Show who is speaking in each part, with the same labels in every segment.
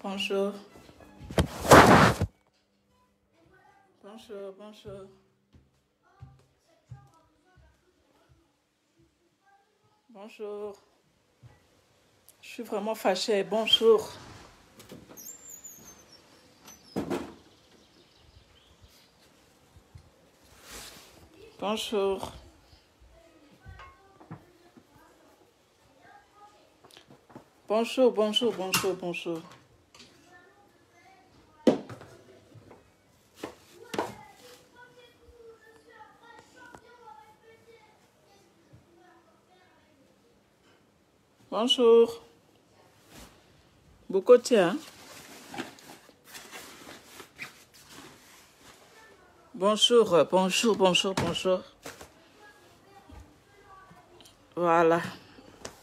Speaker 1: Bonjour. Bonjour, bonjour. Bonjour. Je suis vraiment fâchée. Bonjour. Bonjour. Bonjour, bonjour, bonjour, bonjour. Bonjour. Bokotia. Bonjour, bonjour, bonjour, bonjour. Voilà.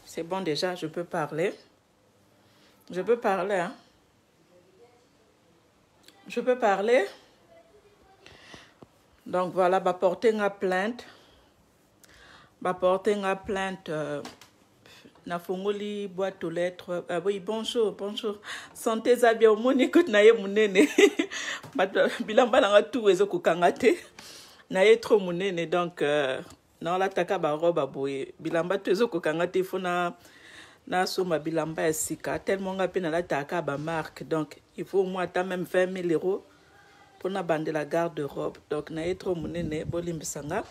Speaker 1: C'est bon déjà, je peux parler. Je peux parler, hein. Je peux parler. Donc voilà, va porter une plainte. Va porter une plainte. Na fongoli boîte aux lettres. Oui, bonjour, bonjour. Santé za bien omoni écoute na ye munene. Bilamba na tout ezo kokangate. Na ye trop munene donc na la taka ba roba boye. Bilamba tout ezo kokangate faut na soma bilamba ya sika tellement ngape na la taka ba marque donc il faut au moins ta même 20 000 € pour na bande la garde-robe. Donc na ye trop munene bolimbisanga.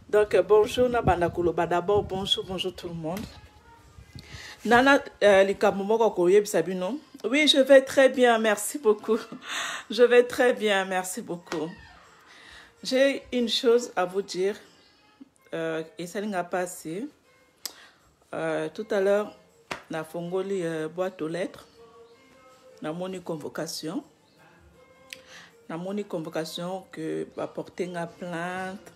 Speaker 1: Donc bonjour na banda koloba d'abord bonjour tout le monde. Nana Likamomoko Koye Sabino. Oui, je vais très bien, merci beaucoup. Je vais très bien, merci beaucoup. J'ai une chose à vous dire, et ça n'a pas passé. Tout à l'heure, na fongoli boîte aux lettres, na moni convocation. Na moni convocation que va porter une plainte.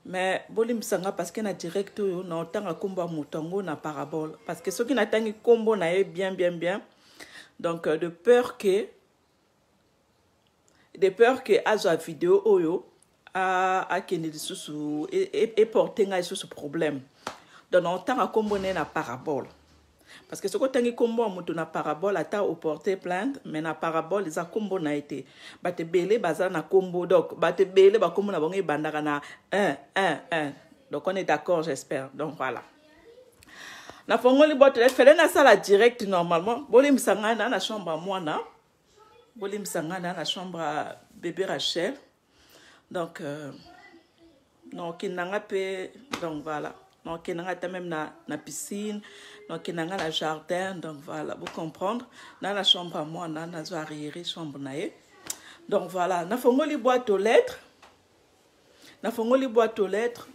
Speaker 1: Mais bolim sanga parce que na direct na otanga kombo mutongo na parabole parce que ceux qui n'attendent kombo na bien donc de peur que azo vidéo oyo a keneli susu et porter nga ce problème donc na otanga kombo na parabole parce que ce que tangi kombo muto na parabole ata au porter plainte mais na parabole za kombo na été bate belé baza na kombo donc bate belé ba kombo na bango bandaka na 1 donc on est d'accord j'espère donc voilà na fongoli boîte lettre fele na sala direct normalement bolim sangana na chambre mwana bolim sangana na chambre bébé Rachel donc non kinanga pe donc voilà donc kinanga ta même na piscine donc kinanga la jardin donc voilà vous comprendre dans la chambre à moi na zo arrière chambre nae donc voilà na fongoli boîte aux lettres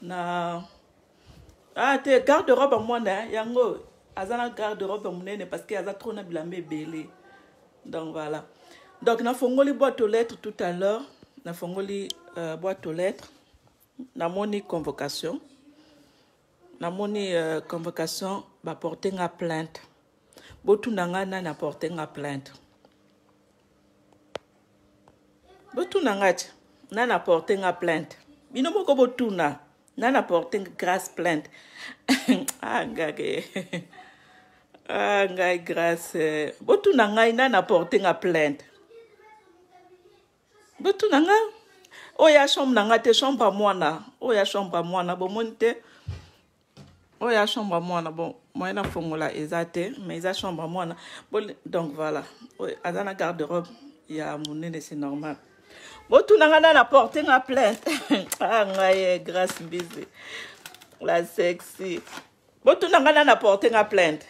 Speaker 1: na te garde-robe à moi na yango azana garde-robe munene parce que aza trop na bilambe belé donc voilà donc na fongoli boîte aux lettres tout à l'heure na fongoli boîte aux lettres na moni convocation va porter une plainte. Botunanga na porter une plainte. Botunanga na porter une plainte. Bino moko botuna na porter une grâce plainte. Ah ngage. Ah ngai grâce. Botunanga na porter une plainte. Botunanga oya chambre nanga te chambre à moi oya chambre à moi na bomonte. Oh, il y a chambre à moi, bon, moi, la fongola exacte, mais il y a chambre à moi, donc voilà. Il y a la garde-robe, il y a mon nez, c'est normal. Bon, tout le monde a porté ma plainte. Ah, grâce, bisous. La sexy. Bon, tout le monde a porté ma plainte.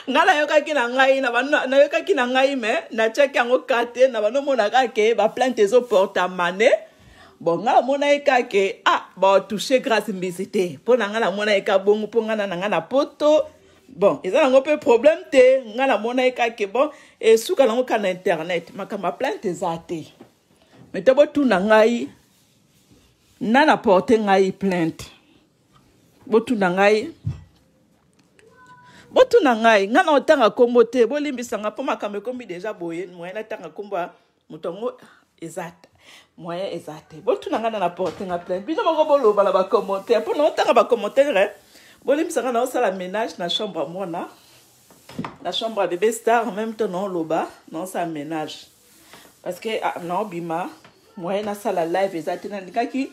Speaker 1: Ngala yoka kina ngai na yoka kina ngai me na check yango kate na bano mona ka ke ba plainte zo porta mané. Bon nga mona eka ke bon toucher grâce mbisité pour nga la mona eka bongo pour nga na poto bon ils ont un peu problème te nga la mona eka ke bon et souka lango ka na internet makamba plainte ezate mais te botu na ngai na porter ngai plainte botu na ngai nga na otanga kombo te bolimbisanga po makambe kombi déjà boye moyen na tanga kombo mutongo ezate moyen exact. Bon tout nanga na porter na plainte. Bino moko boloba la ba commentaire. Pour non tanga ba commentaire. Bolim sanga na sala ménage na chambre moi na. La chambre à bébé star, en même temps, non, loba, non, ça ménage. Parce que, non, bima, moi, na sala live, exactement, qui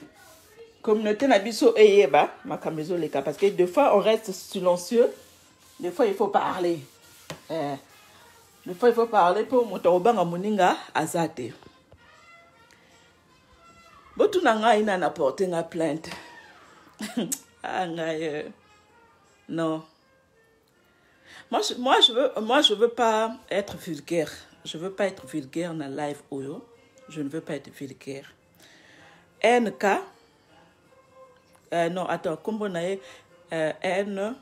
Speaker 1: communauté na biso eyeba, ma camiso les cas, parce que des fois, on reste silencieux, des fois, il faut parler. Des fois, il faut parler pour motorobanga moninga azate. Botu nanga ina na porter nga plainte. Non. Moi, je veux pas être vulgaire. Je veux pas être vulgaire dans live oyo. Je ne veux pas être vulgaire. NK. Non, attends. Comment on a NM.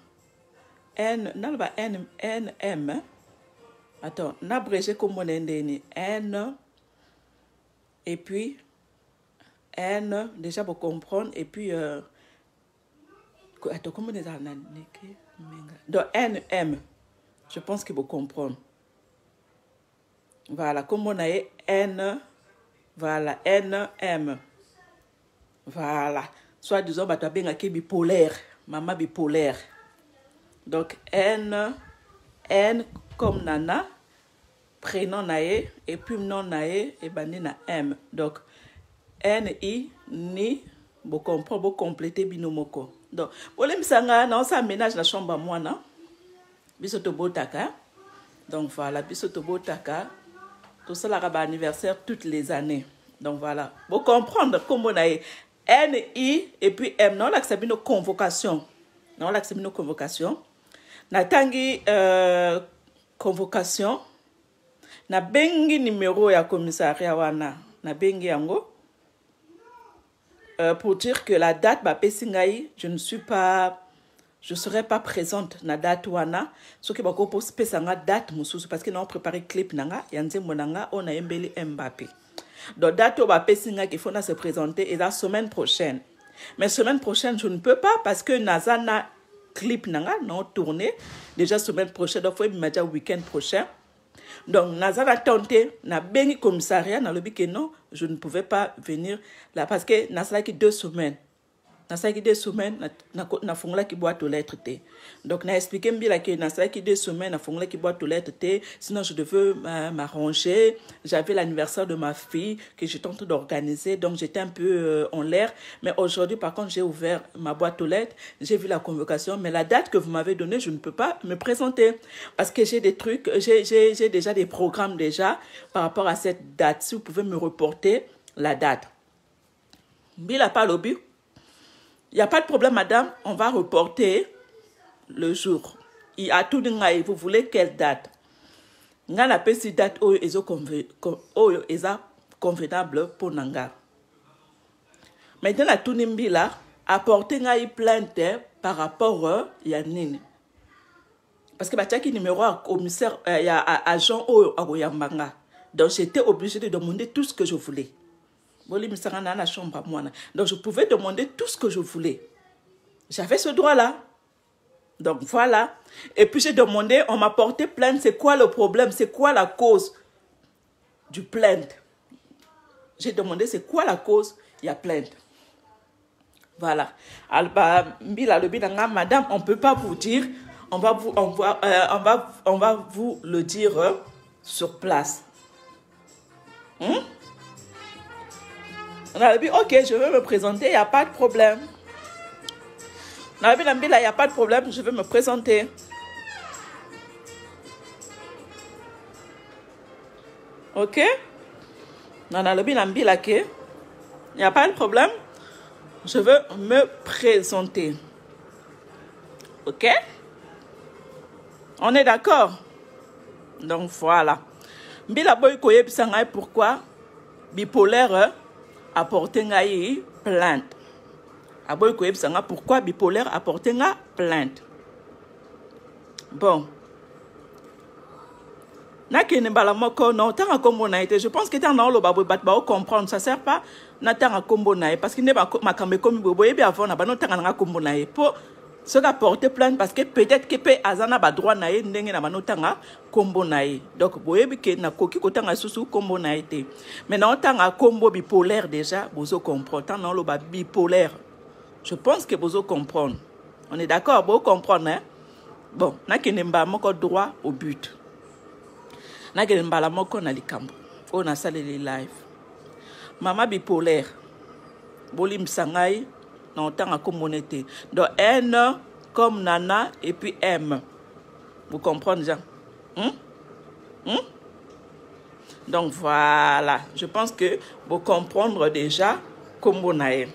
Speaker 1: Attends. N'abrégé comme on a N. Et puis N. Déjà pour comprendre. Et puis attends. Comment on a écrit? Donc NM. Je pense qu'il faut comprendre. Voilà, comme on a N, voilà, NM. Voilà. Soit disons, tu as bien bipolaire. Maman bipolaire. Donc N comme Nana, prénom nae, et puis nom nae, et ben na M. Donc NI, ni, vous comprenez, vous complétez binomoko. Donc, pour les misanga, non, ça ménage la chambre à moi, non? Bisotobo taka. Donc voilà, bisotobo taka. Tout ça, là, anniversaire toutes les années. Donc voilà. Vous comprenez comment on a NI et puis M. Non, là, c'est une convocation. Non, là, c'est une convocation. Natangi convocation. Na bengi numéro ya commissariat wana. Na bengi yango. Pour dire que la date, je ne serai pas présente na date wana. Ce qui va proposer la date parce que nous avons préparé clip nanga, yanze monanga, on a embelli Mbappé. Donc date au qu'il faut se présenter et la semaine prochaine. Mais semaine prochaine, je ne peux pas parce que Nazana clip nanga, non tourné. Déjà semaine prochaine, donc il faut me dire week-end prochain. Donc, Nazara tenté, na béni commissariat, na lobi que non, je ne pouvais pas venir là parce que Nazara qui 2 semaines. Nazara qui 2 semaines, na fongla qui boîte aux lettres T. Donc, na expliqué bien que Nazara qui 2 semaines, na fongla qui boîte aux lettres T. Sinon, je devais m'arranger. J'avais l'anniversaire de ma fille que je tente d'organiser. Donc, j'étais un peu en l'air. Mais aujourd'hui, par contre, j'ai ouvert ma boîte aux lettres. J'ai vu la convocation. Mais la date que vous m'avez donnée, je ne peux pas me présenter. Parce que j'ai des trucs, j'ai déjà des programmes déjà par rapport à cette date. Si vous pouvez me reporter la date. Bila pas lobby. Il n'y a pas de problème, madame. On va reporter le jour. Il y a tout le vous voulez quelle date? Il y a la petite date où ils sont convenable pour Nanga. Maintenant, la tout là, apporter une plainte par rapport à Yanine. Parce que il y a numéro à commissaire, il y a agent au Yambanga. Donc, j'étais obligée de demander tout ce que je voulais. Donc, je pouvais demander tout ce que je voulais. J'avais ce droit-là. Donc, voilà. Et puis, j'ai demandé, on m'a porté plainte. C'est quoi le problème? C'est quoi la cause du plainte? J'ai demandé, c'est quoi la cause? Il y a plainte. Voilà. Madame, on ne peut pas vous dire. On va vous le dire sur place. On a dit, ok, je veux me présenter, il n'y a pas de problème. On a dit, il n'y a pas de problème, je veux me présenter. Ok? On a dit, il n'y a pas de problème, je veux me présenter. Ok? On est d'accord? Donc voilà. Mbila boy koye bisangay pourquoi bipolaire apporté ngayi plainte. Aboy koye bisanga pourquoi bipolaire apporté nga plainte. Bon. Nakene bala moko non tanga kombo na été. Je pense que tanga lo baboy bat ba comprendre ça sert pas na tanga kombo na parce que ne ba makambe komi boye bi avant na ba no tanga nga kombo na pour ce qui a porté plainte parce que peut-être que peut azana ba droit nae ndenge na manotanga kombo nae. Donc boyebi ke na koki kotanga susu kombo nae te. Mais na otanga kombo bipolaire déjà bozo comprendre tant non lo ba bipolaire. Je pense que bozo comprendre. On est d'accord, bozo comprendre hein. Bon, nakende mbala moko droit au but. Nakende mbala moko na likambo. On a salé les live. Maman bipolaire. Bolim sangai. Non, tant à communauté. Donc, N comme Nana et puis M. Vous comprenez déjà? Donc, voilà. Je pense que vous comprenez déjà comment on a.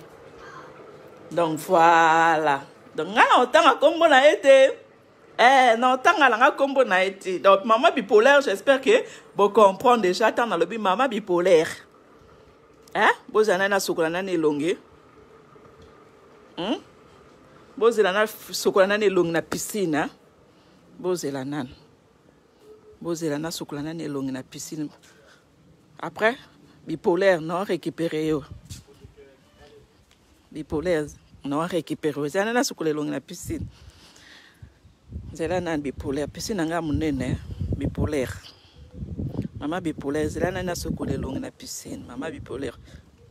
Speaker 1: Donc, voilà. Donc, on a combo na été. Non, tant à combo na été. Donc, maman bipolaire, j'espère que vous comprenez déjà. Tant dans le but, maman bipolaire. Hein? Vous avez un sokolana longue. Vous avez un sokolana longue na piscine. Vous avez un sokolana longue na piscine. Après, bipolaire, non, récupéré. Bipolaire. Non, récupérer. C'est un peu de la piscine. C'est un bipolaire. Piscine, c'est un bipolaire. Maman bipolaire, c'est un peu de la piscine. Maman bipolaire.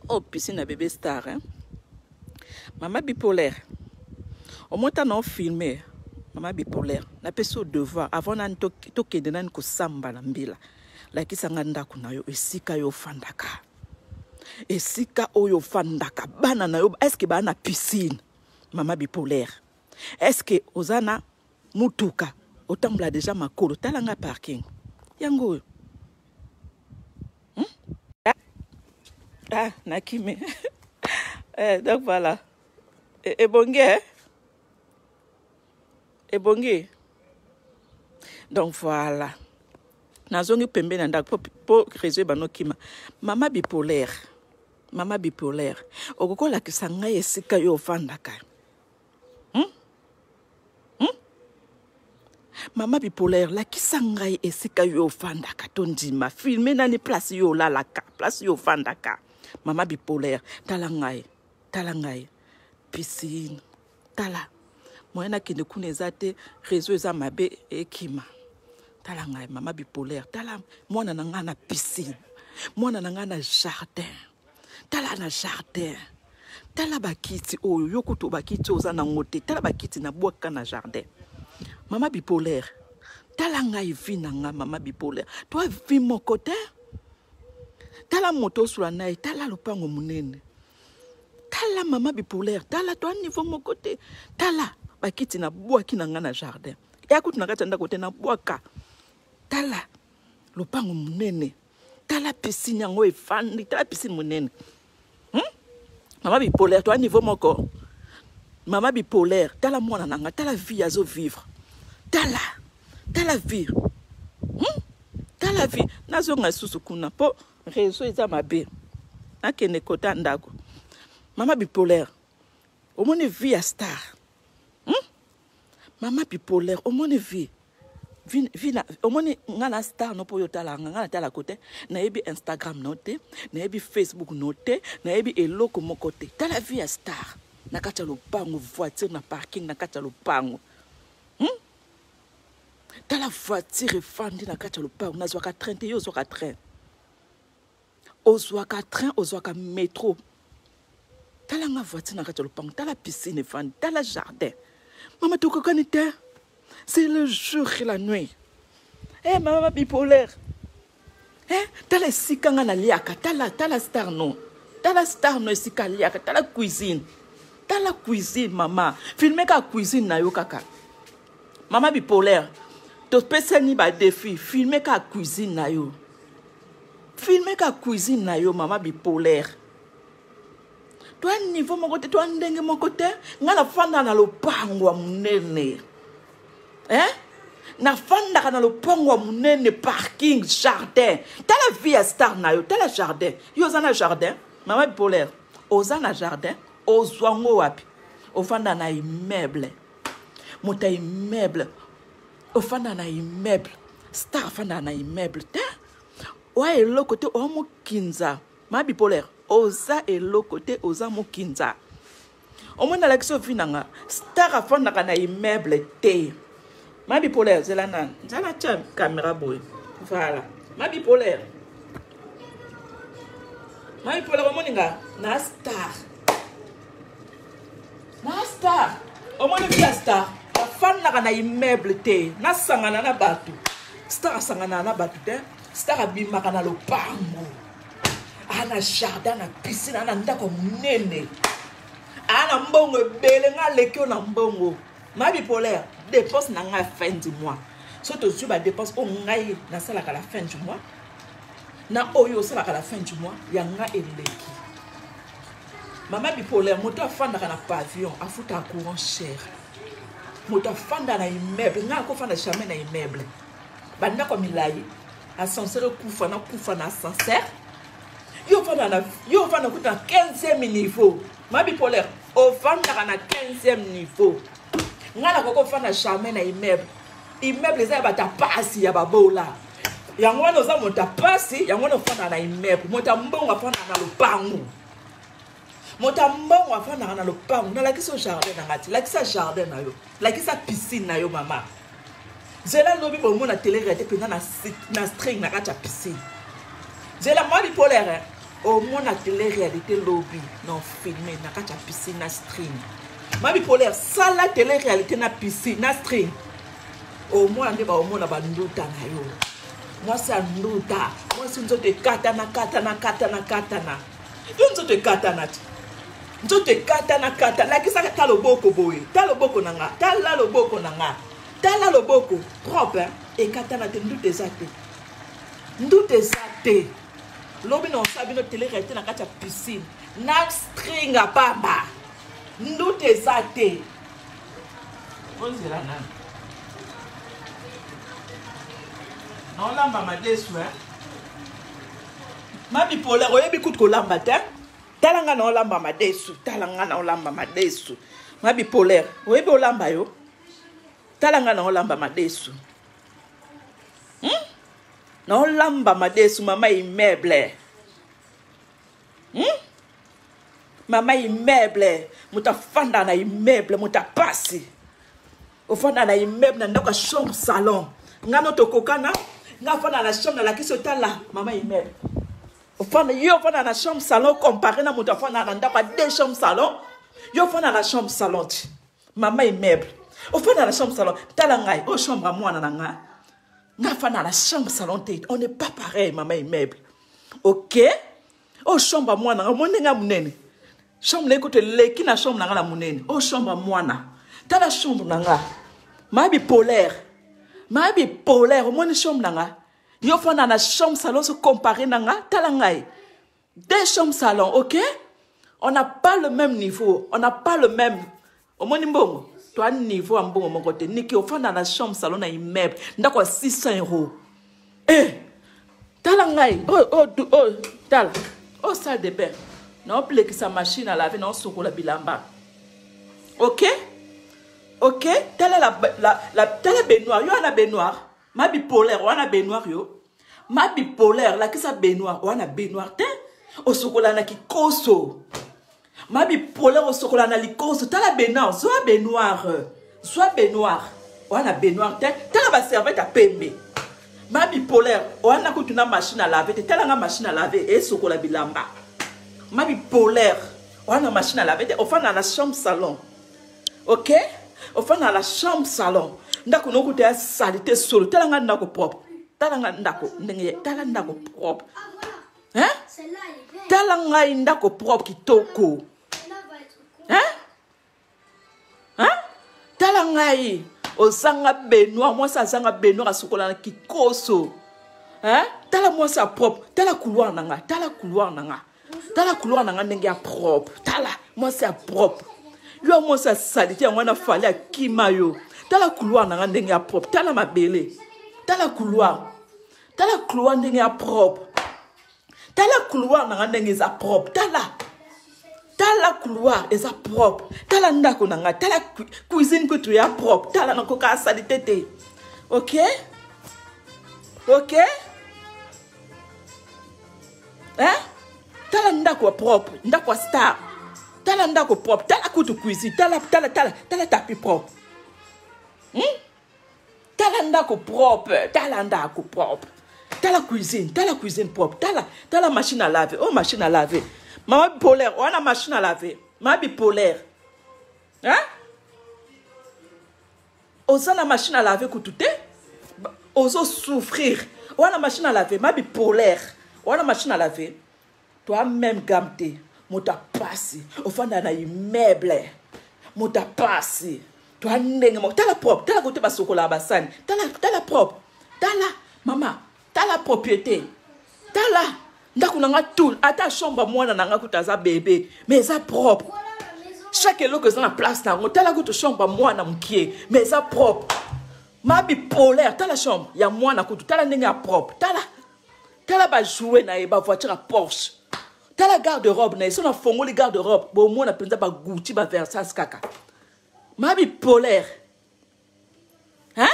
Speaker 1: Oh, piscine, un bébé star. Hein? Maman bipolaire. Au moins, tu as filmé. Maman bipolaire. Na peso devoir. Avant, tu as dit que samba na mbila. La qui s'enganda kunayo. Et si kayo fandaka. Esika oyo fandaka bana na yo est-ce que bana piscine mama bipolaire est-ce que ozana mutuka otambla déjà makolo talanga parking yango nakime donc voilà et bonge donc voilà nazongi pembe na ndak po réseau banokima mama bipolaire okokola kisanga esika yo fandaka mama bipolaire la kisanga esika yo fandaka tondima filmer nani place yo lalaka place yo fandaka mama bipolaire talangai piscine tala moyena kende kunezate réseau za mabe ekima talangai mama bipolaire tala mwana nanga na piscine mwana nanga na jardin tala na jardin tala bakiti oyo yokuto bakiti oza na ngote tala bakiti na bwaka na jardin mama bipolaire tala ngai vi nanga mama bipolaire toi vi mon côté tala moto sur na tala lopango munene tala mama bipolaire tala toi niveau mon côté tala bakiti na bwaki nanga na jardin yakutu na kati ndako te na bwaka tala lopango munene tala piscine yango efandi tala piscine munene mama bipolaire toi niveau moko mama bipolaire tala mwana nanga tala vie azo vivre tala vie tala vie nazo nga susu kuna po réseau eza mabe nakende kota ndako mama bipolaire omone vie a star mama bipolaire omone vie omoni ngana star no po yotala ngana tala kote na yebi Instagram note na yebi Facebook note na yebi eloko mokote tala vie ya star na kata lopango voiture na parking na kata lopango tala voiture fandi na kata lopango na zwaka train te yo zwaka train ozwaka train ozwaka métro tala nga voiture na kata lopango tala piscine fandi tala jardin mama tokokani te. C'est le jour et la nuit. Maman bipolaire. T'as les sikanga na liaka. T'as la star non. T'as la star non sika liaka. T'as la cuisine. T'as la cuisine, maman. Filmer ka cuisine na yo kaka. Maman bipolaire. To pese ni ba défi. Filmer ka cuisine na yo. Filmer ka cuisine na yo, maman bipolaire. Toi niveau mon côté, toi ndenge mon côté. Ngana fanda na lopango munene. Na fanda na lopango munene parking jardin. Tala vie à star na yo, tala jardin. Yo zana jardin, mama bipolaire. Ozana jardin, ozwango wapi. Ofanda na immeuble. Mota immeuble. Ofanda na immeuble. Star fanda na immeuble. Ouais, le côté omo kinza. Mama bipolaire. Oza et le côté oza mo kinza. Omo na l'action vinanga. Star afanda na immeuble te. Ma bipolaire, c'est la nan. C'est la caméra boy. Voilà. Ma bipolaire. Ma bipolaire, au moins, na star. Na star. Au moins, le star. afandaka na immeuble te nasangana na bato star asangana na bato te star abimaka na lopango ana jardin na piscine ana ndako munene ana mbongo ebele nga lekio na mbongo ma bipolaire dépense na nga fin du mois so tozwi badépense oyo ngai nasalaka la fin du mois na oyo osalaka la fin du mois ya nga eleki mama bipolaire moto afandaka na pavillon afutaka courant cher moto afanda na immeuble nga akofanda jamais na immeuble bandako milai ascenseur kufa na ascenseur yo fanda kuta 15e niveau ma bipolaire ofandaka na 15e niveau nga na koko fanda jamais na immeuble eza ya bata pasi ya babola yango wana oza moto apasi yango wana ofanda na immeuble moto mbongo afandaka na lopango moto mbongo afandaka na lopango nalakisa jardin na ngati lakisa jardin na yo lakisa piscine na yo mama zela lobi bomona télé-réalité mpenza na string na kati ya piscine zela mwa bipolaire omona télé-réalité lobi na ofilme na kati ya piscine na string mwa bipolaire sala télé-réalité na piscine na string omona nde baomona banduta na yo mwasi ya nduta mwasi nzoto ekatana yo nzoto ekatana ti nzoto ekatana lakisaka ta loboko boye ta loboko na nga tala loboko na nga tala loboko propre ekatana te nduta eza te lobi na osabi no télé-réalité na kati ya piscine na string apamba nduta eza te onzela nani naolamba madesu ma bipolaire oyebi kutu kolamba te tala nga naolamba madesu ma bipolaire oyebi olamba yo tala nga naolamba madesu naolamba madesu mama immeuble mama immeuble mutafanda na immeuble mutapasi ofanda na immeuble na ndako chambre salon nga no tokokana nga fanda na chambre na lakisi otala mama immeuble yo fanda na chambre salon comparé na moto afanda na ndako 2 chambre salon yo fanda na chambre salon ti mama immeuble ofanda na chambre salon tala ngai o chambre à mwana na nga fanda na chambre salon te on n'est pas pareil mama immeuble ok o chambre à mwana nga monenga munene chambre na ekote leki na chambre na nga la munene o chambre à mwana tala chambre na nga ma bipolaire omoni chambre na nga yo fanda na chambre salon se comparé na nga tala ngai 2 chambres salon ok on n'a pas le même niveau on n'a pas le même omoni mbongo toi niveau à mbongo mon côté niki ofanda na chambre salon na immeuble ndako 600 € tala ngai tala salle de bain na plekisa machine à laver na sokola bilamba ok tala tala baignoire yo ana baignoire ma bipolaire wana baignoire yo ma bipolaire la kisa baignoire wana baignoire te osokola na kikoso ma bipolaire osokola na likoso tala baignoire soit baignoire wana baignoire te tala ba serviette à pembe ma bipolaire wana kutuna machine à laver te tala nga machine à laver et sokola bilamba ma bipolaire wana machine à laver te ofana na chambre salon ok ofana na chambre salon ndako nokuta ya salité solo tala nga ndako propre tala nga ndako ndenge tala ndako propre tala nga ndako propre kitoko tala nga ozanga baignoire moi ça zanga baignoire asokola na kikoso tala moi ça propre tala couloir nanga tala couloir nanga ndenge ya propre tala moi c'est propre yo moi ça salité yango na fali akima yo tala couloir nanga ndenge ya propre tala mabele tala couloir ndenge ya propre tala couloir nanga ndenge za propre tala couloir eza propre tala ndako nanga tala cuisine kutu ya propre tala nako ka salité te ok tala ndako propre ndako star tala ndako propre tala kutu cuisine tala tapis propre tala ndako propre tala cuisine propre tala machine à laver machine à laver mama bipolaire wana machine à laver ma bipolaire Oza na machine à laver kutute. Ozo souffrir. Oza na machine à laver. Ma bipolaire. Oza na machine à laver. Toi même gamte. Mota passi. Ofanda na immeuble. Mota passi. Toi ndenge mo. T'as la propre. T'as la côté ba sokola basani. T'as la propre. T'as la maman. T'as la propriété. T'as la. Ndako nanga tout. Ata chambre mwana nanga kutaza bébé. Mais ça propre. Chaque élo que ça na place na. T'as la kutu chambre mwana mkie. Mais ça propre. Ma bipolaire. T'as la chambre. Ya mwana kutu. T'as la ndenge ya propre. T'as la ba jouer na ba voiture à Porsche. T'as la garde-robe na. Si on a fongo les garde-robe. Bon moi na penza ba Gucci ba Versace kaka. Ma bipolaire. Hein?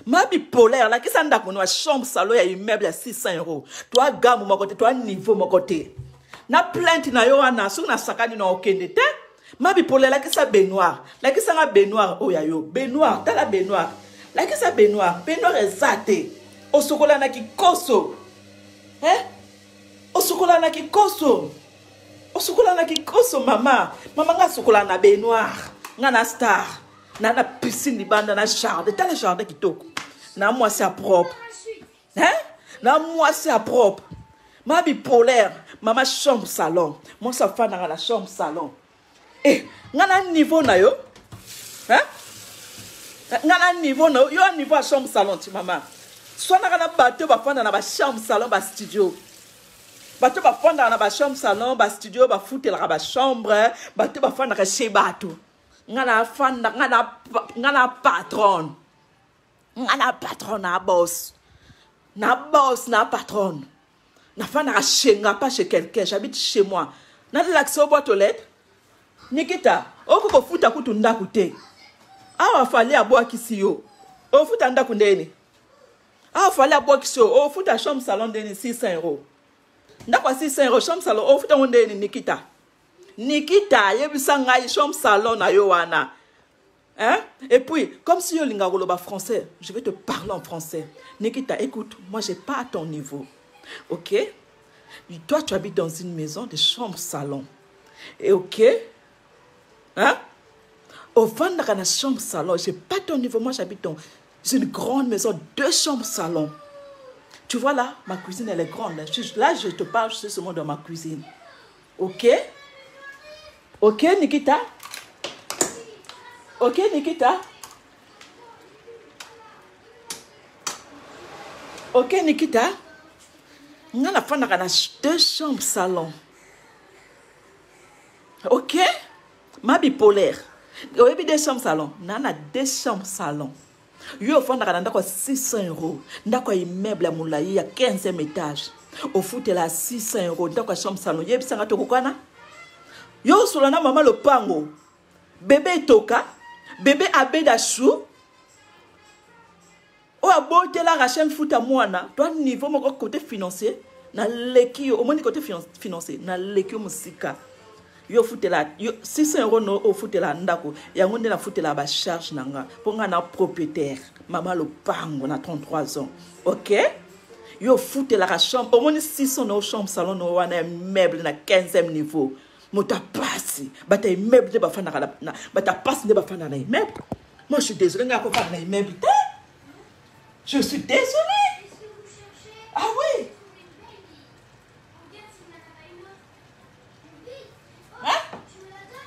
Speaker 1: Ma bipolaire, là, qui s'en a qu'on a chambre, salon, il y a immeuble à 600 €. Toi, gamme, mon côté, toi, niveau, mon côté. Na plainte, na yo, na, sou, na sakani, na okende, te. Ma bipolaire, là, qui s'en baignoire. Là, qui s'en a baignoire, oh, ya yo. Baignoire, t'as la baignoire. Là, qui s'en baignoire. Baignoire est zate. O sokola na ki koso. Hein? O sokola na ki koso. O sokola na ki koso, maman. Maman, nga sokola na baignoire. Nga na star. Na piscine di banda na jardin. T'as le jardin qui toque. Na moi c'est propre. Hein? Na moi c'est propre. Ma bipolaire. Maman chambre salon. Moi ça fait dans la chambre salon. Eh, nga na niveau na yo. Hein? Nga na niveau na yo. Yo niveau à chambre salon ti maman. Soit na bateau ba fanda na ba chambre salon ba studio. Bateau ba fanda na ba chambre salon ba studio ba foutre la ba chambre. Bateau ba fanda ka chez bateau. Ngana fanda ngana patron. Ngana patron na boss. Na boss na patron. Na fanda chez nga pas chez quelqu'un, j'habite chez moi. Na l'accès aux boîtes aux lettres. Nikita, o ko futa kutu ndaku te. Awa fallait aboa kisi yo. O futa ndaku ndeni. Awa fallait aboa kisi yo. O futa chambre salon ndeni 600 €. Ndako 600 € chambre salon o futa ndeni Nikita. Nikita, yebisa ngai chambre salon na yo wana. Hein? Et puis, comme si yo linga goloba français, je vais te parler en français. Nikita, écoute, moi j'ai pas à ton niveau. OK? Toi tu habites dans une maison de chambre salon. Et OK? Hein? Au fond de la chambre salon, j'ai pas ton niveau, moi j'habite dans une grande maison, 2 chambres salon. Tu vois là, ma cuisine elle est grande. Là, je te parle, je suis seulement dans ma cuisine. OK? OK, Nikita? OK, Nikita? OK, Nikita? On a la fin de 2 chambres salon. OK? Ma bipolaire. Il y a 2 chambres salon. On a 2 chambres salon. Yo fond de 600 €. Ndako immeuble à Moulaï, à 15e étage. Au foot, elle a 600 €. Ndako chambre salon. Yé bisanga to kokana? Yo solana maman le pango. Bébé toka. Bébé abeda chou. O abote la rachem foot à moana. Toi niveau mon côté financier. Na leki yo. Au moins côté financier. Na leki yo musika. Yo foot la. Yo 600 € no o foot la ndako. Yango nde na foot la ba charge nanga. Ponga na propriétaire. Maman le pango na 33 ans. OK? Yo foot la chambre. Au moins 600 no chambre salon no wana meuble na 15e niveau. Mota passe, bata immeuble de bafana na bata passe de bafana na immeuble. Moi je suis désolé nga ko fana na immeuble. Je suis désolé. Ah oui. Hein?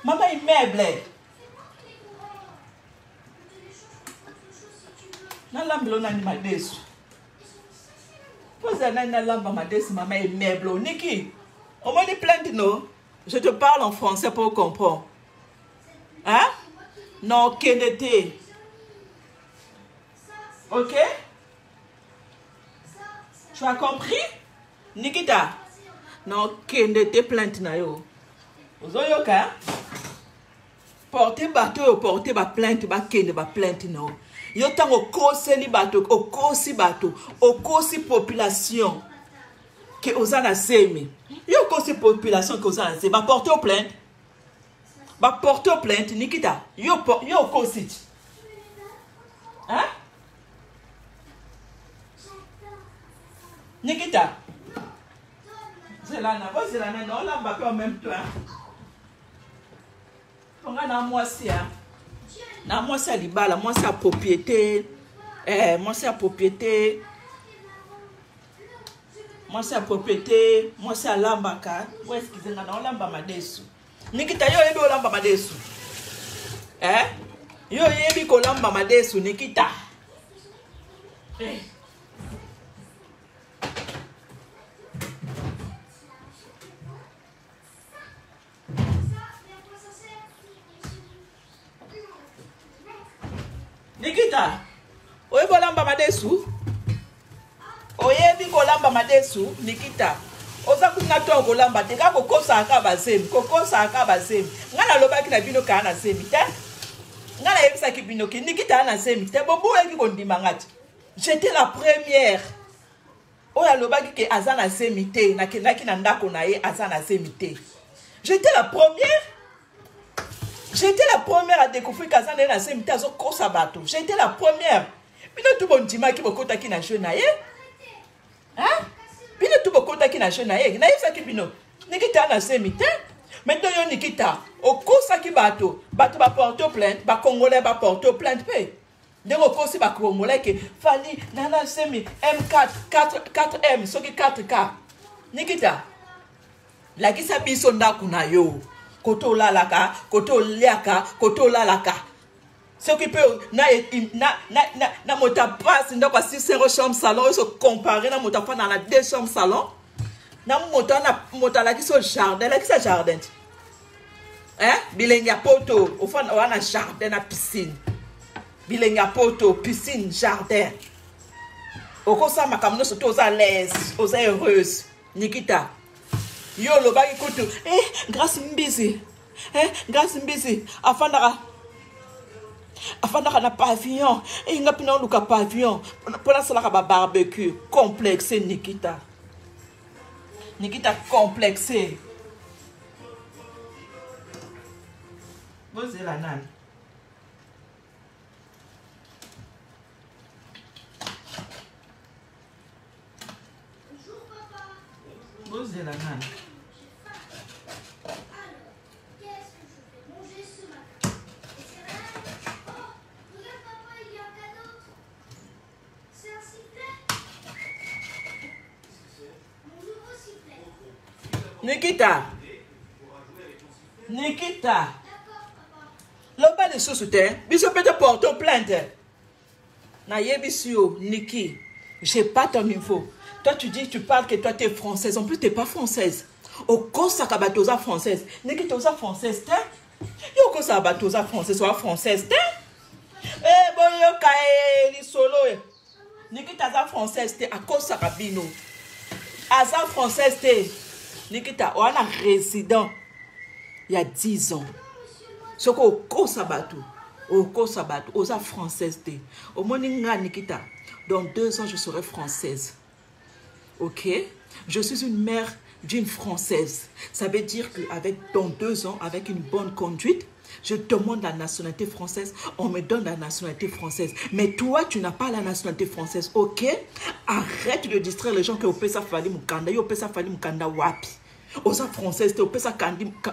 Speaker 1: Maman immeuble. Na lamblo na ni madesu. Poza na lamba madesu maman immeuble. Niki. On m'a dit plainte non. Je te parle en français pour comprendre. Hein? Non, Kennedy. OK? Tu as compris? Nikita? Non, Kennedy plainte na yo. Ozoyoka? Porter bateau, porter ba plainte, ba Kennedy ba plainte no. Yo tang o kosi li bateau, o kosi population. Que osana semi. Yo kosi population que osana semi. Ba porter aux plainte. Ba porter aux plainte Nikita. Yo kosi. Hein? Nikita. C'est là non là va pas en même temps. On a moi aussi hein. Na moi c'est libala, moi c'est propriété. Moi c'est propriété. Moi c'est propriété, moi c'est lambaka. Où est-ce qu'ils sont dans lamba madesu? Nikita yo ebi lamba madesu. Yo ebi ko lamba madesu Nikita. Nikita, oyebi lamba madesu? Oyebi kolamba madesu Nikita. Oza kunga to kolamba te ka kokosa aka basemi, kokosa aka basemi. Ngana lobaki na bino ka na semi te. Ngana yebisa ki bino ki Nikita na semi te. Bobo eki kondima ngati. J'étais la première. Oya lobaki ke azana semi te na kendaki na ndako na ye azana semi te. J'étais la première. J'étais la première à découvrir qu'azana na semi te azo kosa bato. J'étais la première. Bino tout bon dima ki bokota ki na jeu na ye. Hein? Bino tout bokota ki na jeu na ye. Na yebisa ki bino. Nikita na semi te. Maintenant yo Nikita, au kosa ki bato, bato ba porte plainte, ba congolais ba porte plainte pe. Ndeko kosi ba congolais ke fali nana semi M4 4M soki 4K. Nikita. La kisa biso ndaku na yo. Koto lalaka, koto liaka, koto lalaka. Ce qui peut na mota passe ndako 6 chambre salon se comparer na mota fa na la 2 chambre salon. Na mota la kiso jardin, la kisa jardin. Bilenga poto, au fond on a jardin na piscine. Bilenga poto, piscine, jardin. Oko sa makamno soto aux à l'aise, aux heureuse. Nikita. Yo lo bagi kutu. Grâce mbisi. Grâce mbisi. Afandaka na pavillon. Inga pina luka pavillon. Pona salaka ba barbecue. Complexé Nikita. Nikita complexé. Vous êtes la nane. Vous êtes la nane.
Speaker 2: Qu'est-ce que je vais manger ce matin? Et c'est rien. Oh, regarde papa, il y a un cadeau. C'est un sifflet. Mon nouveau sifflet.
Speaker 1: Nikita. Nikita.
Speaker 2: D'accord, papa.
Speaker 1: L'homme pas de sous-soutien. Biso peut te porter plainte. Na yebisio, Niki. J'ai pas ton info. Toi, tu dis, tu parles que toi, tu es française. En plus, tu n'es pas française. Au cause ça kabatoza française. Niki toza française, t'es? Yo cause ça batoza française, soit française, t'es? Bon, yo kae li solo. Niki taza française, t'es à cause ça kabino. Aza française, t'es? Niki ta, on a résident. Il y a 10 ans. Ce qu'au cause ça batou. Au cause ça batou. Oza française, t'es? Au moninga Nikita. Dans 2 ans, je serai française. Ok? Je suis une mère d'une Française. Ça veut dire qu'avec dans 2 ans, avec une bonne conduite, je demande la nationalité française, on me donne la nationalité française. Mais toi, tu n'as pas la nationalité française, ok? Arrête de distraire les gens que Opesa Fali Mukanda, Opesa Fali Mukanda wapi. Osa française, Opesa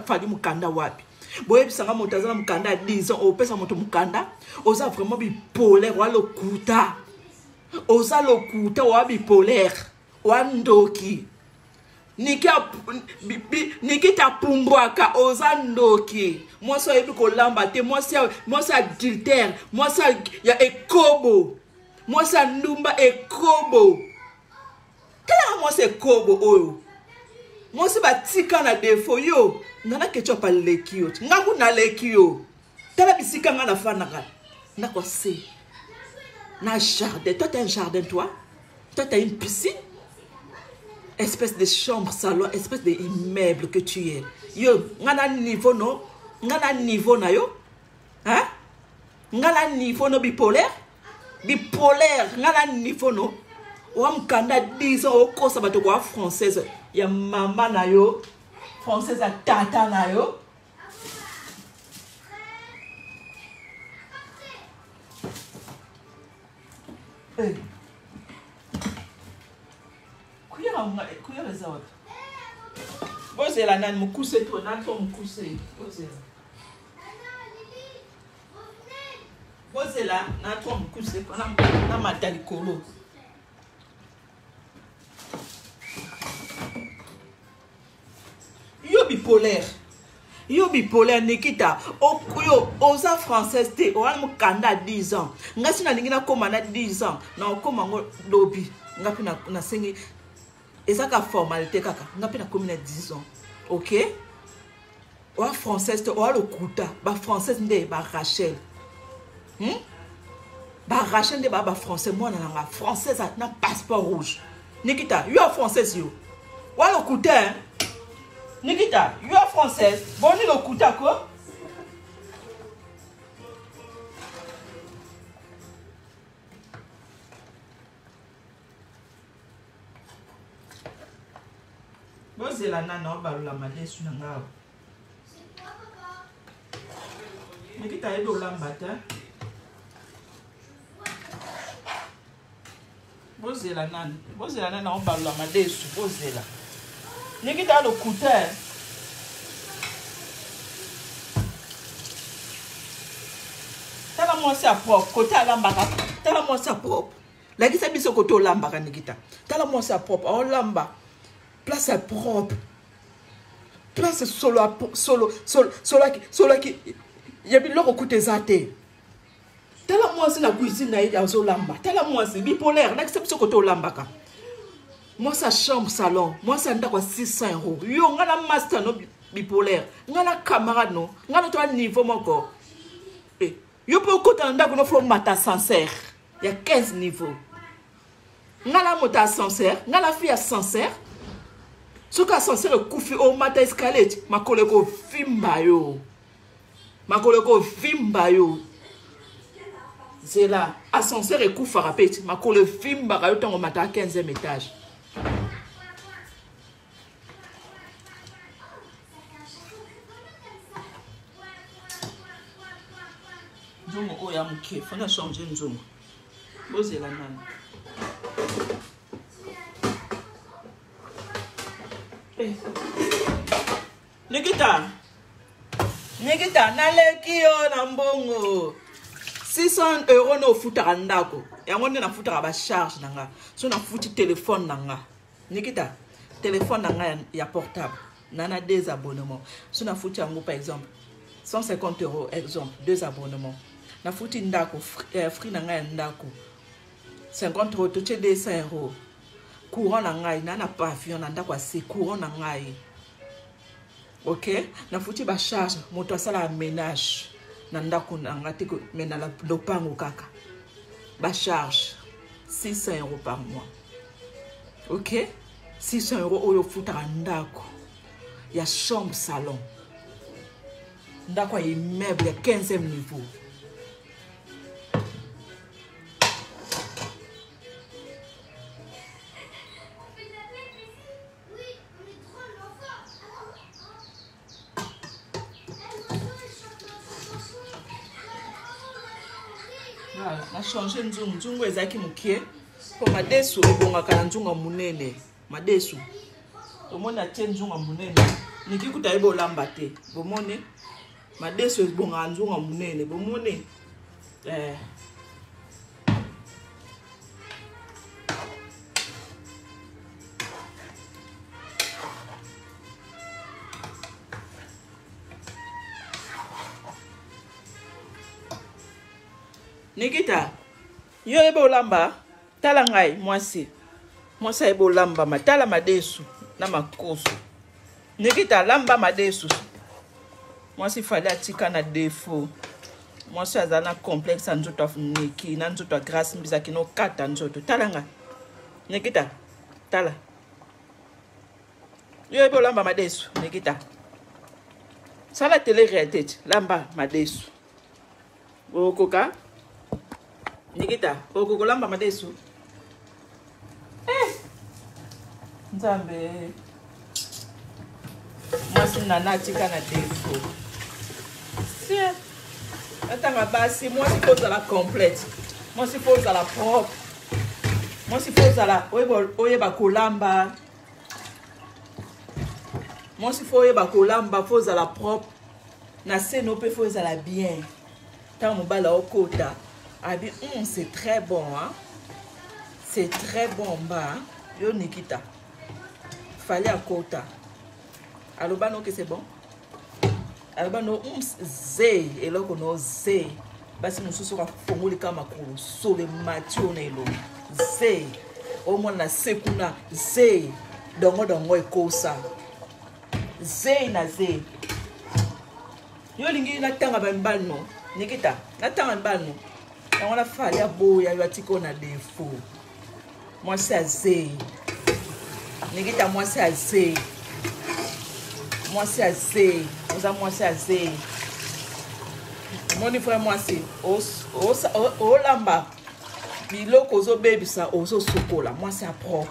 Speaker 1: Fali Mukanda wapi. Boye bisanga motazana Mukanda 10 ans, Opesa moto Mukanda, osa vraiment bipolaire, wala kuta. Osa lo kuta wa bipolaire. Wandoki Nikita pumbwaka ozandoki. Moi ça ebi kolamba te, moi ça adultère, moi ça ya ekobo, moi ça ndumba ekobo. Tala moi c'est kobo oyo. Moi c'est batika na défaut yo. Nana kecho pa leki yo. Ngaku na leki yo. Tala bisika nga na fanaka. Na quoi c'est? Na jardin, toi t'as un jardin toi? Toi t'as une piscine? Espèce de chambre, salon, espèce d'immeuble que tu es. Yo, ngana niveau no? Ngana niveau na yo? Hein? Ngana niveau no bipolaire? Bipolaire, ngana niveau no? Ouam kanda 10 ans au cours ça va te voir française. Ya maman na yo? Française à tata na yo? Hey. Kuya les autres. Vous c'est la nane, moukouse toi, nan toi moukouse. Vous c'est.
Speaker 2: Anna, Lily, revenez.
Speaker 1: Posez là, na toi mon cousin, na matali kolo. Yo bipolaire. Yo bipolaire Nikita. Yo oza française te, o al mo kanda 10 ans. Nga sina ningi na koma na 10 ans. Na okoma ngo lobby. Nga pina na sengi ezaka formalité kaka. Nga pina komi na 10 ans. OK? O française te, o al okuta. Ba française nde ba Rachel. Ba Rachel de ba français moi na française na passeport rouge. Nikita, you are française yo. Wala kuta hein? Nikita, you are française. Boni lo kuta quoi? Boze la nana obalula madesu na ngao.
Speaker 2: C'est quoi, papa?
Speaker 1: Nikita edo lambata. Bozela nana on balula madesu bozela. Nikita lo kuta. Tala moi c'est propre, côté lambaka. Tala moi c'est propre. La qui biso côté lambaka Nikita. Tala moi c'est propre, on lamba. Place est propre. Place solo qui y a bien le côté zate. Tala moi c'est la cuisine na ya zo lamba. Tala moi c'est bipolaire, na qui biso côté lambaka. Moi, sa chambre salon, moi, ça n'a pas 600 €. Yo, on a la master no bipolaire. On a la camarade no. On a notre niveau mon corps. Eh, yo peux côté on a qu'on faut mata sincère. Il y a 15 niveaux. On a la moto sincère, on a la fille sincère. Ce que sincère koufi au mata escalade, ma collègue vimba yo. Ma collègue vimba yo. C'est là, ascenseur et koufa rapide, ma collègue vimba yo tant mata 15e étage. Nzongo oya muke, fana changer nzongo. Bozela nana. Nikita, naleki yo na mbongo. 600 € no futaka ndako. Yango nde na futaka ba charge nanga. So na futi téléphone nanga. Nikita, téléphone nanga ya portable. Nana 2 abonnements. So na futi yango par exemple 150 € exemple, 2 abonnements. Na futi ndako free nanga ya ndako. 50 € toche 200 €. Courant nanga na pavillon na ndako asi courant nanga. OK? Na futi ba charge moto asala ménage. Na ndako nanga te ko mena la lopango kaka. Ba charge 600 € par mois. OK? 600 € oyo futaka ndako. Ya chambre salon. Ndako ya immeuble ya 15e niveau. Voilà, na changer nzungu ezaki mukie. Po madesu ebongaka na nzungu munene. Madesu. Omona tie nzungu munene. Nikikuta ebo lamba te. Bomone. Madesu ebongaka nzungu munene. Bomone. Nikita, yo ebo lamba, tala ngai, mwasi ebo lamba, matala madesu, na makoso. Nikita, lamba madesu. Mwasi fale atika na défaut. Mwasi azana complexe nzoto afuniki, na nzoto grâce mbizaki no kata nzoto. Tala ngai. Nikita, tala. Yo ebo lamba madesu, Nikita. Sala télé réalité, lamba madesu. Okoka? Nikita, oko kolamba madesu. Nzambe. Mwasi nana tika na défaut. Tiens. Attends, basi, mwasi pose à la complète. Mwasi pose à la propre. Mwasi pose à la oyeba kolamba. Mwasi foyeba kolamba pose à la propre. Na seno pe pose à la bien. Tant mon bala au quota. Ah bien, c'est très bon, hein. C'est très bon, bah. Yo Nikita. Fallait à quota. Alors, bah, non, que c'est bon. Alors, bah, non, zé. Et là, on a zé. Bah, si nous sommes à Fongoli Kamakuru, sur le matio, Nelo. Zé. Au moins, la sekuna. Zé. Dongo, et kosa. Zé, na zé. Yo lingi na tanga bambal no Nikita na tanga bambal no na wana fali ya boya yo atiko na defo moi c'est azé Nikita moi c'est azé moni frère moi c'est o lamba biloko zo bebisa ozo sokola moi c'est propre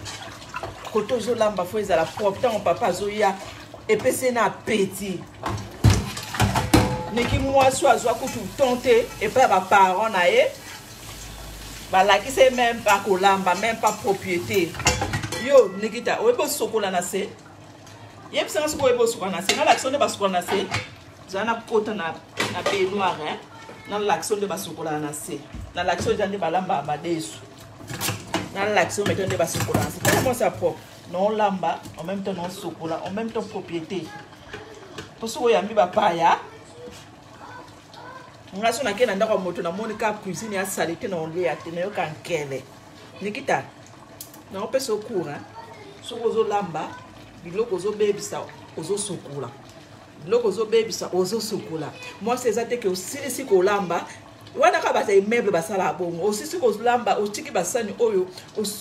Speaker 1: koto zo lamba fo ezala propre tant papa zo ya epese na petit Niki moi soit kutu tenter et pas ma parent nae bala qui c'est même pas kolamba même pas propriété yo Nikita o ebo sokola na se yep ça so ebo sokola na se na l'action de basokola na se zana kota na pe noir hein na l'action de basokola na se na l'action de balamba badesu na l'action mettons de basokola na se comment ça propre non lamba en même temps non sokola en même temps propriété pour ce yambi ba paya nga so na ke na ndako moto na monika cuisine ya salite na onle ya tene yo kankele Nikita na opesa okura so kozo lamba biloko zo bebisa ozo sokula biloko zo bebisa ozo sokula moi c'est ça que aussi ko lamba wana ka bata immeuble basala bongo aussi ko lamba otiki basani oyo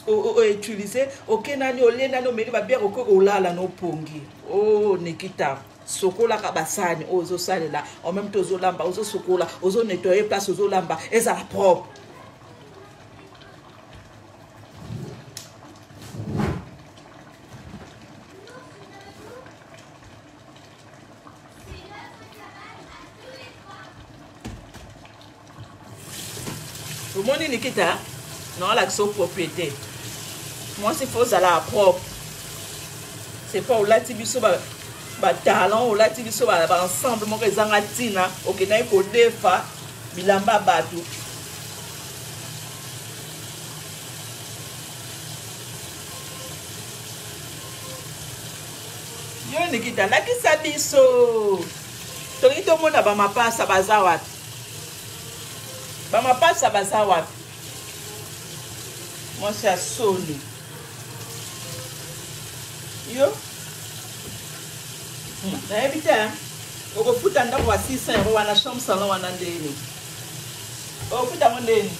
Speaker 1: o utiliser okenani olenda no meli ba bière ko olala no pongi oh Nikita sokola kabasani ozo salela en même temps ozo lamba ozo sokola ozo nettoyer place ozo lamba eza propre au monde Nikita non l'action propriété moi c'est faut la propre c'est pas au latibiso ba talent au latibiso ba ensemble mo kezanga tina okena ko defa bilamba batu yo Nikita lakisa biso tolito mona ba mapasa bazawat ba mapasa bazawat moi c'est à soli yo na ebita okofuta ndako wa 600 € wana chambre salon wana ndeni okofuta mo ndeni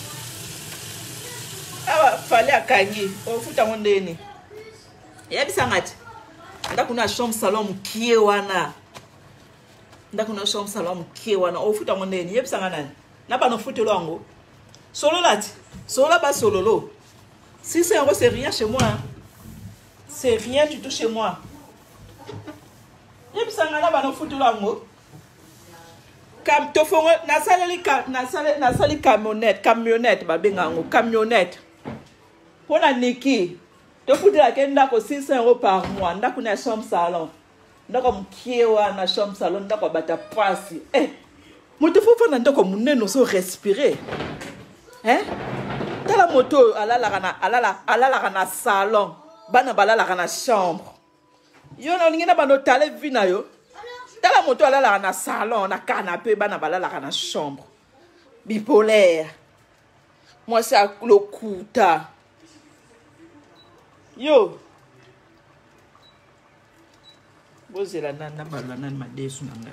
Speaker 1: awa fale akangi okofuta mo ndeni yebisa ngati ndako na chambre salon mukie wana ndako na chambre salon mukie wana okofuta mo ndeni yebisa ngana na bano futelo yango solo lati solo ba sololo 600 € c'est rien chez moi hein. C'est rien du tout chez moi. Et puis ça n'a pas de foutu l'ango. Comme tu fais na sali camionnette ba bengango camionnette. Pour la Niki, tu foutu la kenda ko 600 € par mois. Ndako na chambre salon. Ndako mkiewa na chambre salon ndako bata pasi. Eh, moto faut faire ndako muneno so respirer. Hein? Tala moto alala na salon. Bana balala na chambre. Yo na ngina bano tale vina yo. Tala moto alala na salon na canapé bana balala na chambre. Bipolaire. Moi c'est le kuta. Yo. Bozela nana balana madesu nanga.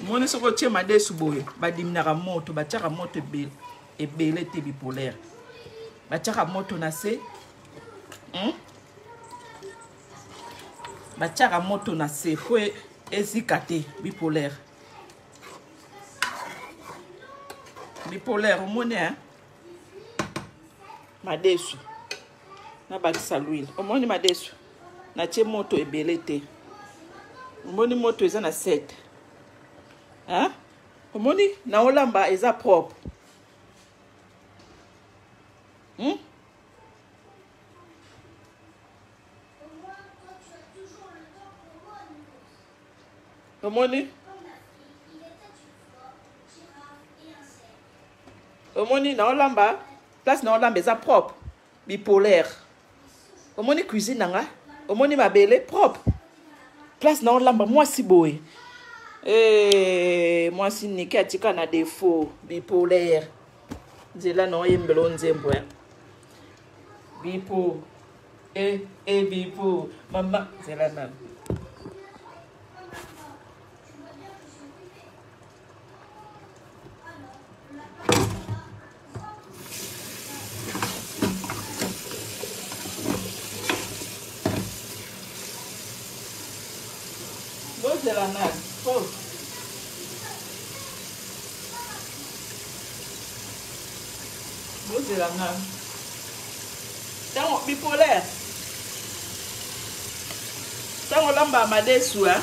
Speaker 1: Mone soko tie madesu boye. Badimina moto, batiaka moto ebele te bipolaire. Batiaka moto na se batiaka moto na se fo ezikate bipolaire omone hein madesu na bakisa l'huile omone madesu na tie moto ebele te omone moto eza na 7 hein omone na olamba eza propre Comment on dit? Omoni na olamba place na olamba eza propre bipolaire. Omoni cuisine nanga omoni mabele propre place na olamba moi si boy. Moi si niki atika na défaut bipolaire. Nzela na oyembelo nzembo ya. Bipo bipo mama nzela na. De la nade. Oh. De la nade. Tango bipolaire. Tango lamba madesu hein.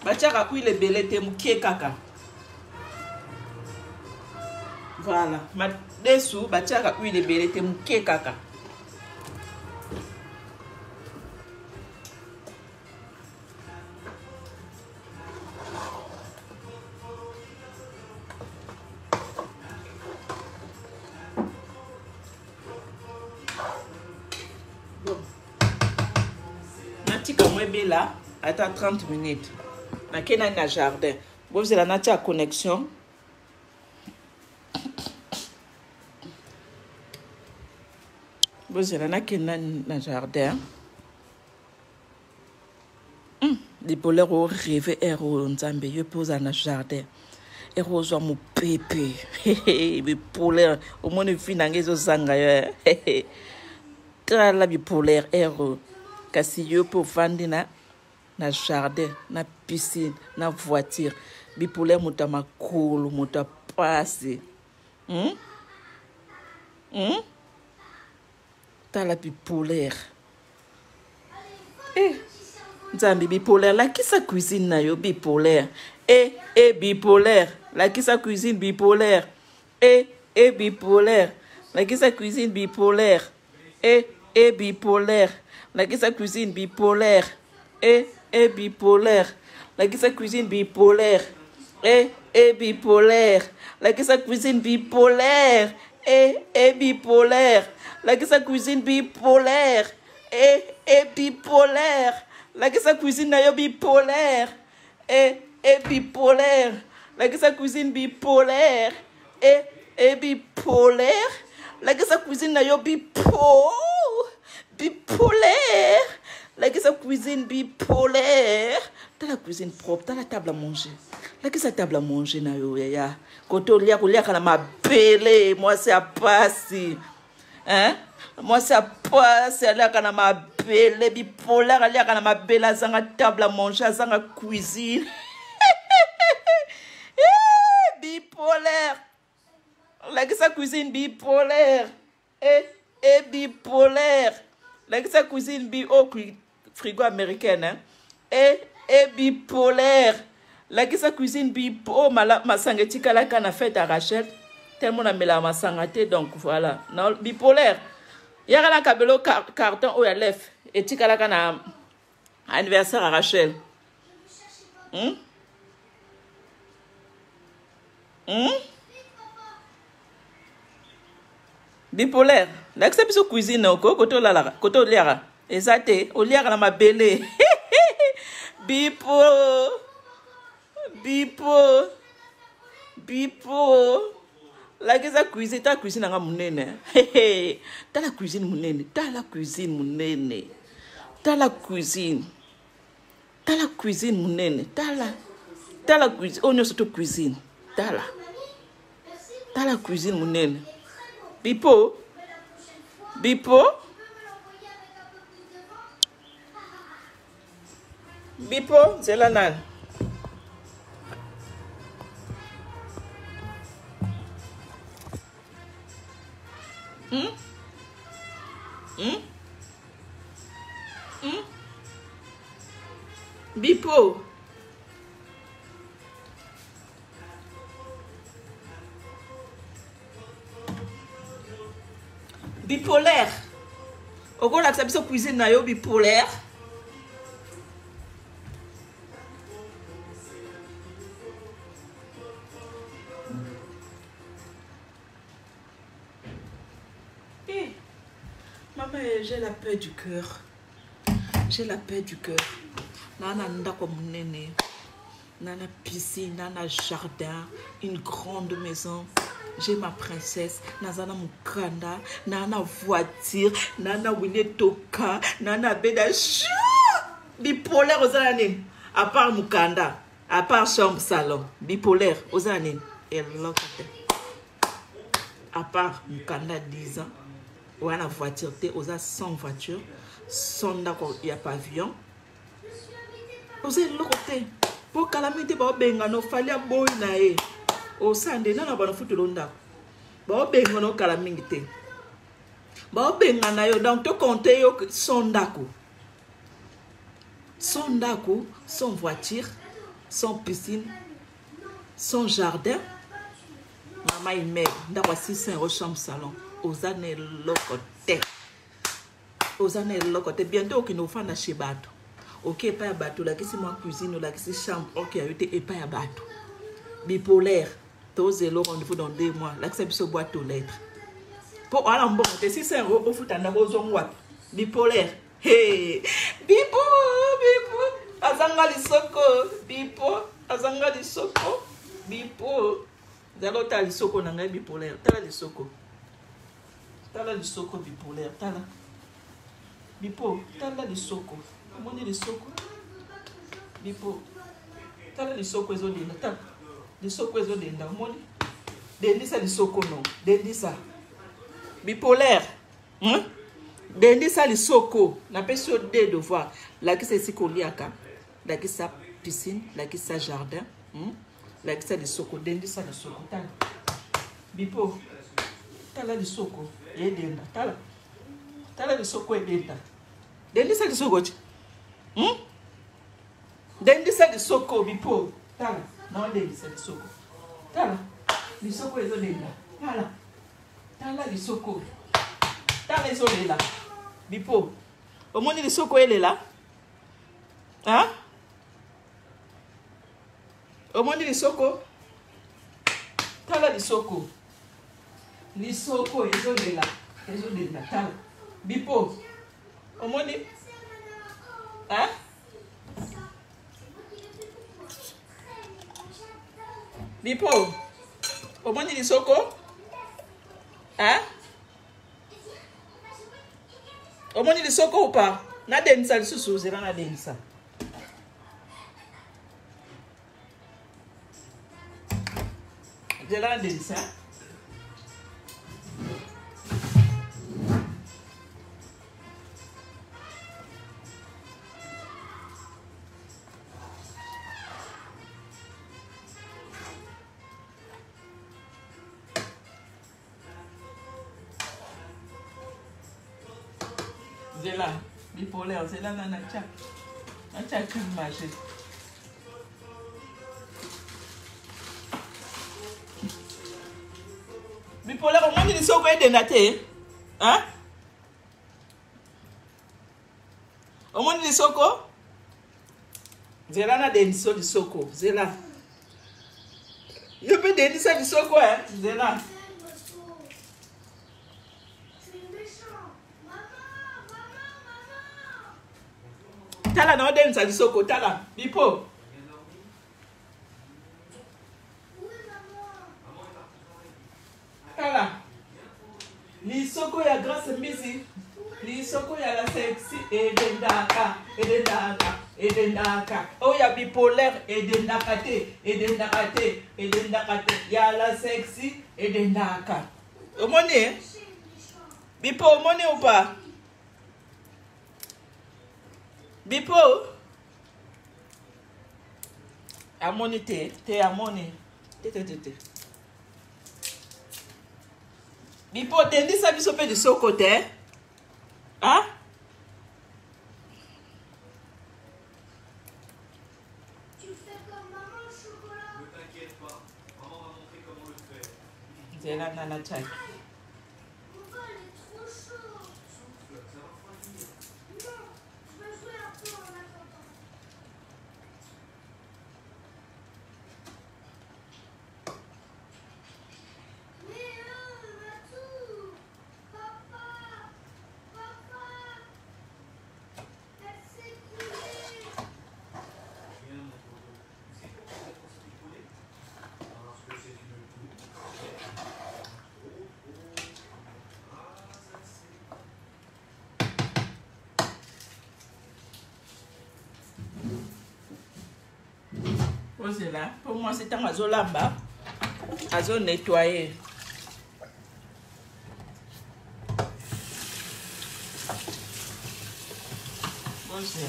Speaker 1: Bachaka kuile belé te mukie kaka. Voilà. Madesu bachaka kuile belé te mukie kaka. Là, attends 30 minutes. Na kena na jardin. Vous avez la connexion. Vous avez la kena na jardin. Les polaires ont rêvé héros nzambe yo pose na jardin. Héros zo mu pepe. Les polaires au moins une fille nangezo zanga yo. Tala bipolaire héros. Kasi yo pour vendre na jardin, na piscine, na voiture. Bipolaire muta makolo, muta passe. Tala bipolaire. Nzambi bipolaire, la qui sa cuisine na yo bipolaire. Bipolaire, la qui sa cuisine bipolaire. Bipolaire, la qui sa cuisine bipolaire. Bipolaire. La qui sa cuisine bipolaire. Bipolaire. La qui sa cuisine bipolaire. Bipolaire. La qui sa cuisine bipolaire. Bipolaire. La qui sa cuisine bipolaire. Bipolaire. La qui sa cuisine na yo bipolaire. Bipolaire. La qui sa cuisine bipolaire. Bipolaire. La qui sa cuisine na yo bipolaire. La qui sa cuisine bipolaire. T'as la cuisine propre, t'as la table à manger. La qui sa table à manger na yo ya. Koto lia kana ma belle, moi c'est à passer. Hein? Moi c'est à passer lia kana ma belle bipolaire lia kana ma belle zanga table à manger, zanga cuisine. Bipolaire. La qui sa cuisine bipolaire. Bipolaire. La qui sa cuisine frigo américaine hein. Bipolaire. La qui sa cuisine masanga tikala kana fête à Rachel tellement na mela masangate donc voilà non bipolaire. Yaka na kabelo carton ou ya lef et tikala kana anniversaire à Rachel. Bipolaire. La qui sa biso cuisine koto liara. Exacte, o liara na mabele. Bipo. La qui sa cuisine, ta cuisine nga munene. Ta la cuisine munene, ta la cuisine munene. Ta la cuisine. Ta la cuisine munene, ta la cuisine, on est surtout cuisine. Ta la cuisine munene. Bipo, c'est la nan. Bipo. Bipolaire. Au gros, la cuisine na yo bipolaire. mais j'ai la paix du cœur. J'ai la paix du cœur. Nana ndako munene. Nana piscine, nana jardin, une grande maison. J'ai ma princesse, Nazana Mukanda, Nana voiture, Nana Winetoka, Nana Beda chou. Bipolaire aux années. À part Mukanda, à part chambre salon, bipolaire aux années. Et l'autre à part Mukanda 10 ans, ou à la voiture, aux a 100 voitures, 100 d'accord, il n'y a pas avion. Vous êtes l'autre côté. Pour calamité, no fallait à boy nae. Au sande, nana bana futu londa. Ba benga no calamité. Ba benga na yo donc to compter yo sondako. Sondako, son voiture, son piscine, son jardin. Maman et mère, d'avoir 600 € chambre salon. Aux années locoté. Aux années locoté. Bientôt qui nous font chez bateau. Ok, pas à bateau. Là, qui c'est moi cuisine, là, qui c'est chambre. Ok, a été et pas à bateau. Bipolaire. Tous les rendez-vous dans 2 mois. Là, c'est ce boîte aux lettres. Pour aller en bon, c'est 600 € au foot à Narozon Watt. Bipolaire. Hey! Bipo! Bipo! Azanga lisoko! Bipo! Azanga lisoko! Bipo! Zalo ta lisoko nanga bipolaire. Tala lisoko. Tala lisoko bipolaire. Tala. Bipo. Tala lisoko. Moni lisoko. Bipo. Tala lisoko ezo denda. Tala. Lisoko ezo denda. Moni. Dendisa lisoko non. Dendisa. Bipolaire. Hein? Dendisa lisoko. Na peso de devoir. La qui c'est si koliaka. La qui sa piscine. La qui sa jardin. La qui sa lisoko. Dendisa lisoko. Tala. Bipo. Tala lisoko. E denda. Tala. Tala lisoko e denda. Dendisa lisoko. Dendisa lisoko. Bipo. Tala. Non, dendisa lisoko. Tala. Lisoko ezo denda. Tala. Tala lisoko. Tala ezo denda. Bipo. Omoni lisoko ele là? Hein? Omoni lisoko? Tala lisoko. Lisoko ezo denda. Ezo denda. Tala. Bipo. Omoni? Hein? Bipo. Omoni lisoko? Hein? Omoni lisoko ou pas? Na densa lisusu zera na densa. Zera na densa. Zela, bipolaire, Zela nana tchak. Un tchak qui marche. Bipolaire, au moins il soko et dénaté. Hein? Au moins il soko? Zela na deniso di soko. Zela. Je peux déniser ça du soko, hein? Zela. Tala na odem sa lisoko. Tala. Bipo. Tala. Lisoko ya grâce mbisi. Lisoko ya la sexy. Edendaka. Edendaka. Edendaka. Oh ya bipolaire. Edendaka te. Edendaka te. Edendaka te. Ya la sexy. Edendaka. Omoni? Bipo omoni ou pas? Bipo, amoni te amoni, te. Bipo, tendi sa biso pe de so côté, hein?
Speaker 2: Tu fais comme maman le chocolat.
Speaker 3: Ne t'inquiète pas, maman va montrer comment le faire.
Speaker 1: C'est la nana chak.
Speaker 2: Papa, il est trop chaud.
Speaker 3: Souffle, ça va refroidir.
Speaker 2: Non, je vais jouer un peu en attendant. Mais Matou, papa,
Speaker 1: Posez là. Pour moi, c'est un azo là-bas. Azo nettoyer. Posez là.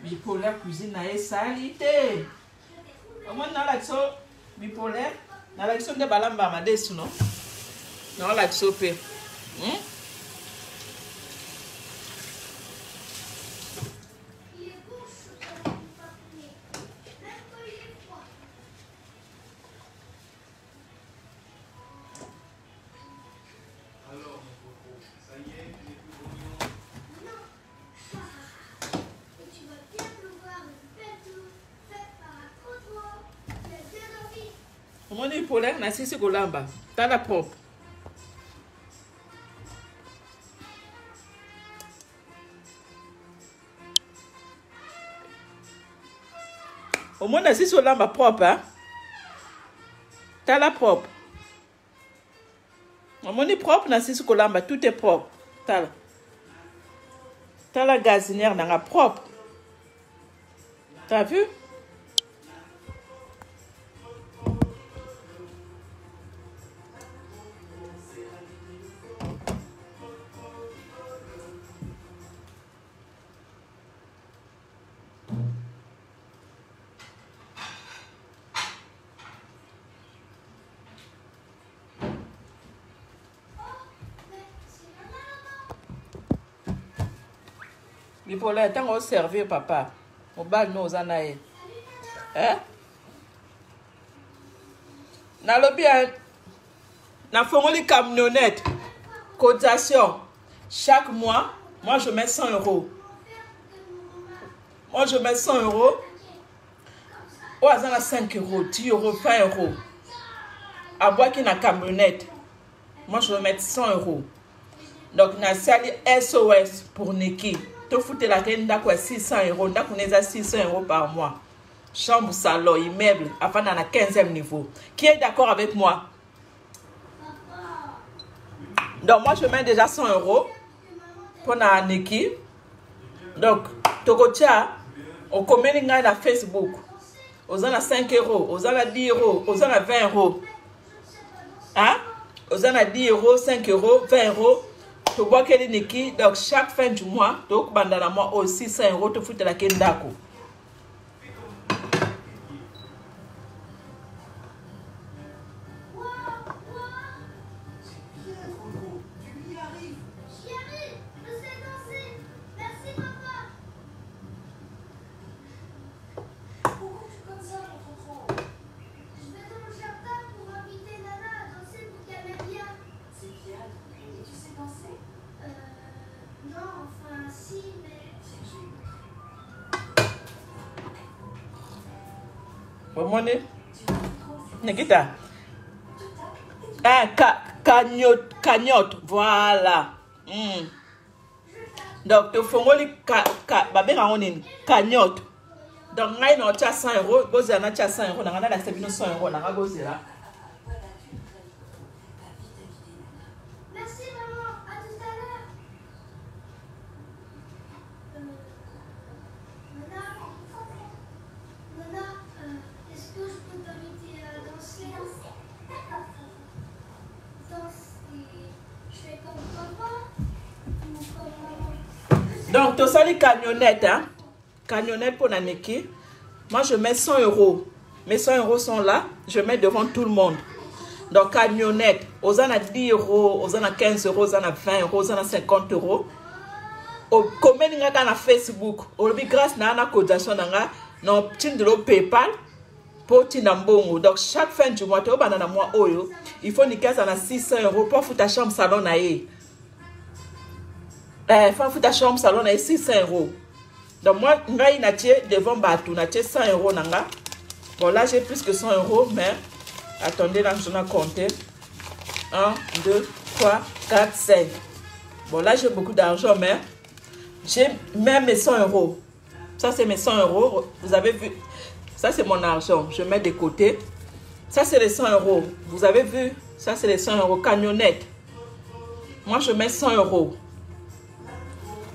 Speaker 1: Bipolaire cuisine na salité. Comment dans l'action bipolaire, dans l'action de balamba ma desu non? Non la sope.
Speaker 3: Alors, mon coco, ça y est, tu n'es plus trop mignon.
Speaker 2: Non. Et tu vas bien pouvoir une belle tour faite par un trottoir. Tu as bien dormi.
Speaker 1: Comment bipolaire na sisi kolamba? T'as la propre. Au moins na sisi kolamba propre hein? T'as la propre. Au moins propre na sisi kolamba, tout est propre. T'as la gazinière dans la propre. T'as vu? Bipolaire, tant qu'on servir papa. Au bal nous anaï. Hein? Na lobby na fongoli camionnette. Cotisation. Chaque mois, moi je mets 100 €. Moi je mets 100 €. Ou à 5 €, 10 €, 20 €. À boire qui na camionnette. Moi je vais mettre 100 €. Donc na sali SOS pour Niki. Tout foutre la renda quoi 600 €. N'a qu'on est 600 € par mois. Chambre, salon, immeuble, afin dans la 15e niveau. Qui est d'accord avec moi? Donc moi je mets déjà 100 € pour na Niki. Donc Tokotia, on commet na Facebook. Aux en a 5 €, aux en a 10 €, aux en a 20 €. Hein? Aux en a 10 €, 5 €, 20 €. Tu vois qu'elle est Niki, donc chaque fin du mois, donc bandana moi aussi 100 €, tu fous la kendako.
Speaker 2: J'y arrive. Je sais danser. Merci, papa. Pourquoi tu comme ça, mon tonton? Je vais dans le jardin pour inviter Nana à danser pour qu'elle m'aime bien. C'est bien. Et tu sais danser? Non, enfin, si, mais...
Speaker 1: Comment est? Nikita. Ah, cagnotte, voilà. Donc, tu fais cagnotte. Donc, on a 100 €, vous avez 100 €, on a la 100 €, on a là.
Speaker 2: Merci, maman. À tout à l'heure. Nana, est-ce que je peux t'inviter à danser? D'accord. Danse et je fais comme papa ou comme maman?
Speaker 1: Donc, tu as les camionnettes, hein? Camionnette pour Naniki. Moi, je mets 100 €. Mes 100 € sont là. Je mets devant tout le monde. Donc, camionnette. Aux en a 10 €, aux en a 15 €, aux en a 20 €, aux en a 50 €. Au combien de Facebook? Au grâce à la cotisation, non, petit de l'eau PayPal pour Tinambongo. Donc, chaque fin du mois, il faut niquer ça à 600 € pour foutre ta chambre salon. Il faut foutre ta chambre salon à 600 €. Donc, moi, je devant Batou, je 100 € nanga. Bon, là, j'ai plus que 100 €, mais attendez, là, je vais compter. 1, 2, 3, 4, 5. Bon, là, j'ai beaucoup d'argent, mais j'ai même mes 100 €. Ça, c'est mes 100 euros. Vous avez vu? Ça, c'est mon argent. Je mets de côté. Ça, c'est les 100 euros. Vous avez vu? Ça, c'est les 100 euros. Camionnette. Moi, je mets 100 euros.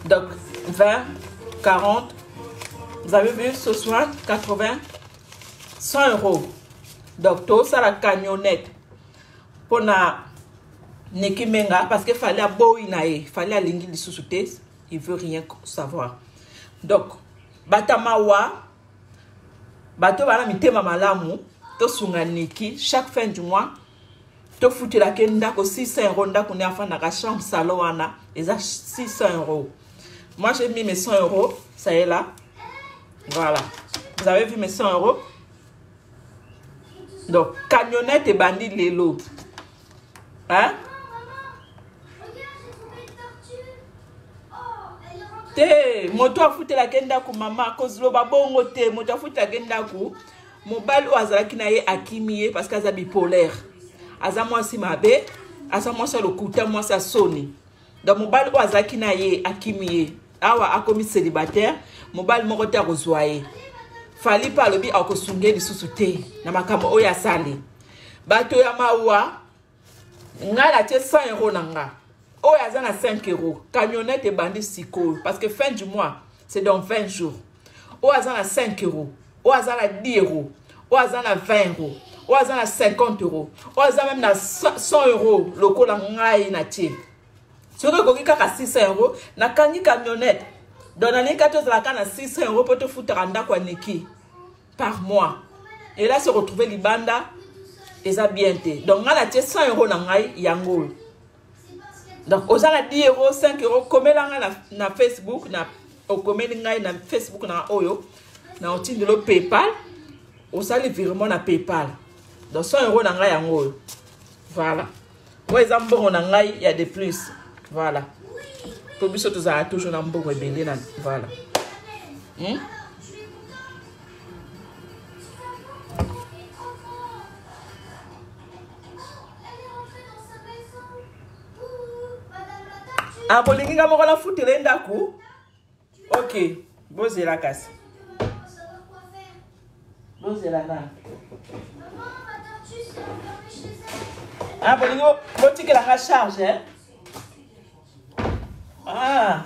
Speaker 1: Donc, 20, 40. Vous avez vu? 60, 80, 100 euros. Donc, tout ça, la camionnette. Pour na Nekimenga, parce qu'il fallait il fallait alingi les sous-soutés. Il veut rien savoir. Donc, Batamawa, Bato bana mitema malamu, to sunga Niki, chaque fin du mois, to foutu la kenda ko 600 euros, nda kone afin na chambre salon wana, et ça 600 euros. Moi j'ai mis mes 100 euros, ça y est là. Voilà. Vous avez vu mes 100 euros? Donc, camionnette et bandit lélo. Hein? Te, moto a foutu la kenda ku mama, cause lo babongo te, moto a foutu la kenda ku. Mobile ou azalaki na ye akimiye parce qu'aza bipolaire. Aza moi si mabe, aza moi sa lokuta moi sa soni. Donc mobile ou azalaki na ye akimiye. Awa akomi célibataire, mobile moko te akozwaye. Fali pa lobi akosunge lisusu te na makambo oya sali. Bato ya mawa ngala te 100 euros nanga. Oh, il y a 5 euros. Camionnette et bandit psycho. Parce que fin du mois, c'est dans 20 jours. Oh, il y a 5 euros. Oh, il y a 10 euros. Oh, il y a 20 euros. Oh, il y a 50 euros. Oh, il y a même 100 euros. Le coup, la ngaï na tie. Si vous avez 600 euros, na kangi camionnette. Dans l'année 14, la canne à 600 euros pour te foutre en dakwa neki. Par mois. Et là, se retrouver l'ibanda. Et ça bien te. Donc, on a 100 euros na ngaï yango. Donc, aux gens 10 euros, 5 euros, comme na Facebook, na Facebook, na Oyo, na outil de PayPal, aux gens les virements na PayPal. Donc, 100 euros, na yango. Voilà. Moi, les ambons, il y a de plus. Voilà. Pour nous, tous à toujours un bon rebelle. Voilà. Ah, bon, les gars, on va la foutre l'enda coup. Ok. Bon, c'est la casse. Bon, c'est la casse. Ah, bon, les gars, on va la charge, hein. Ah.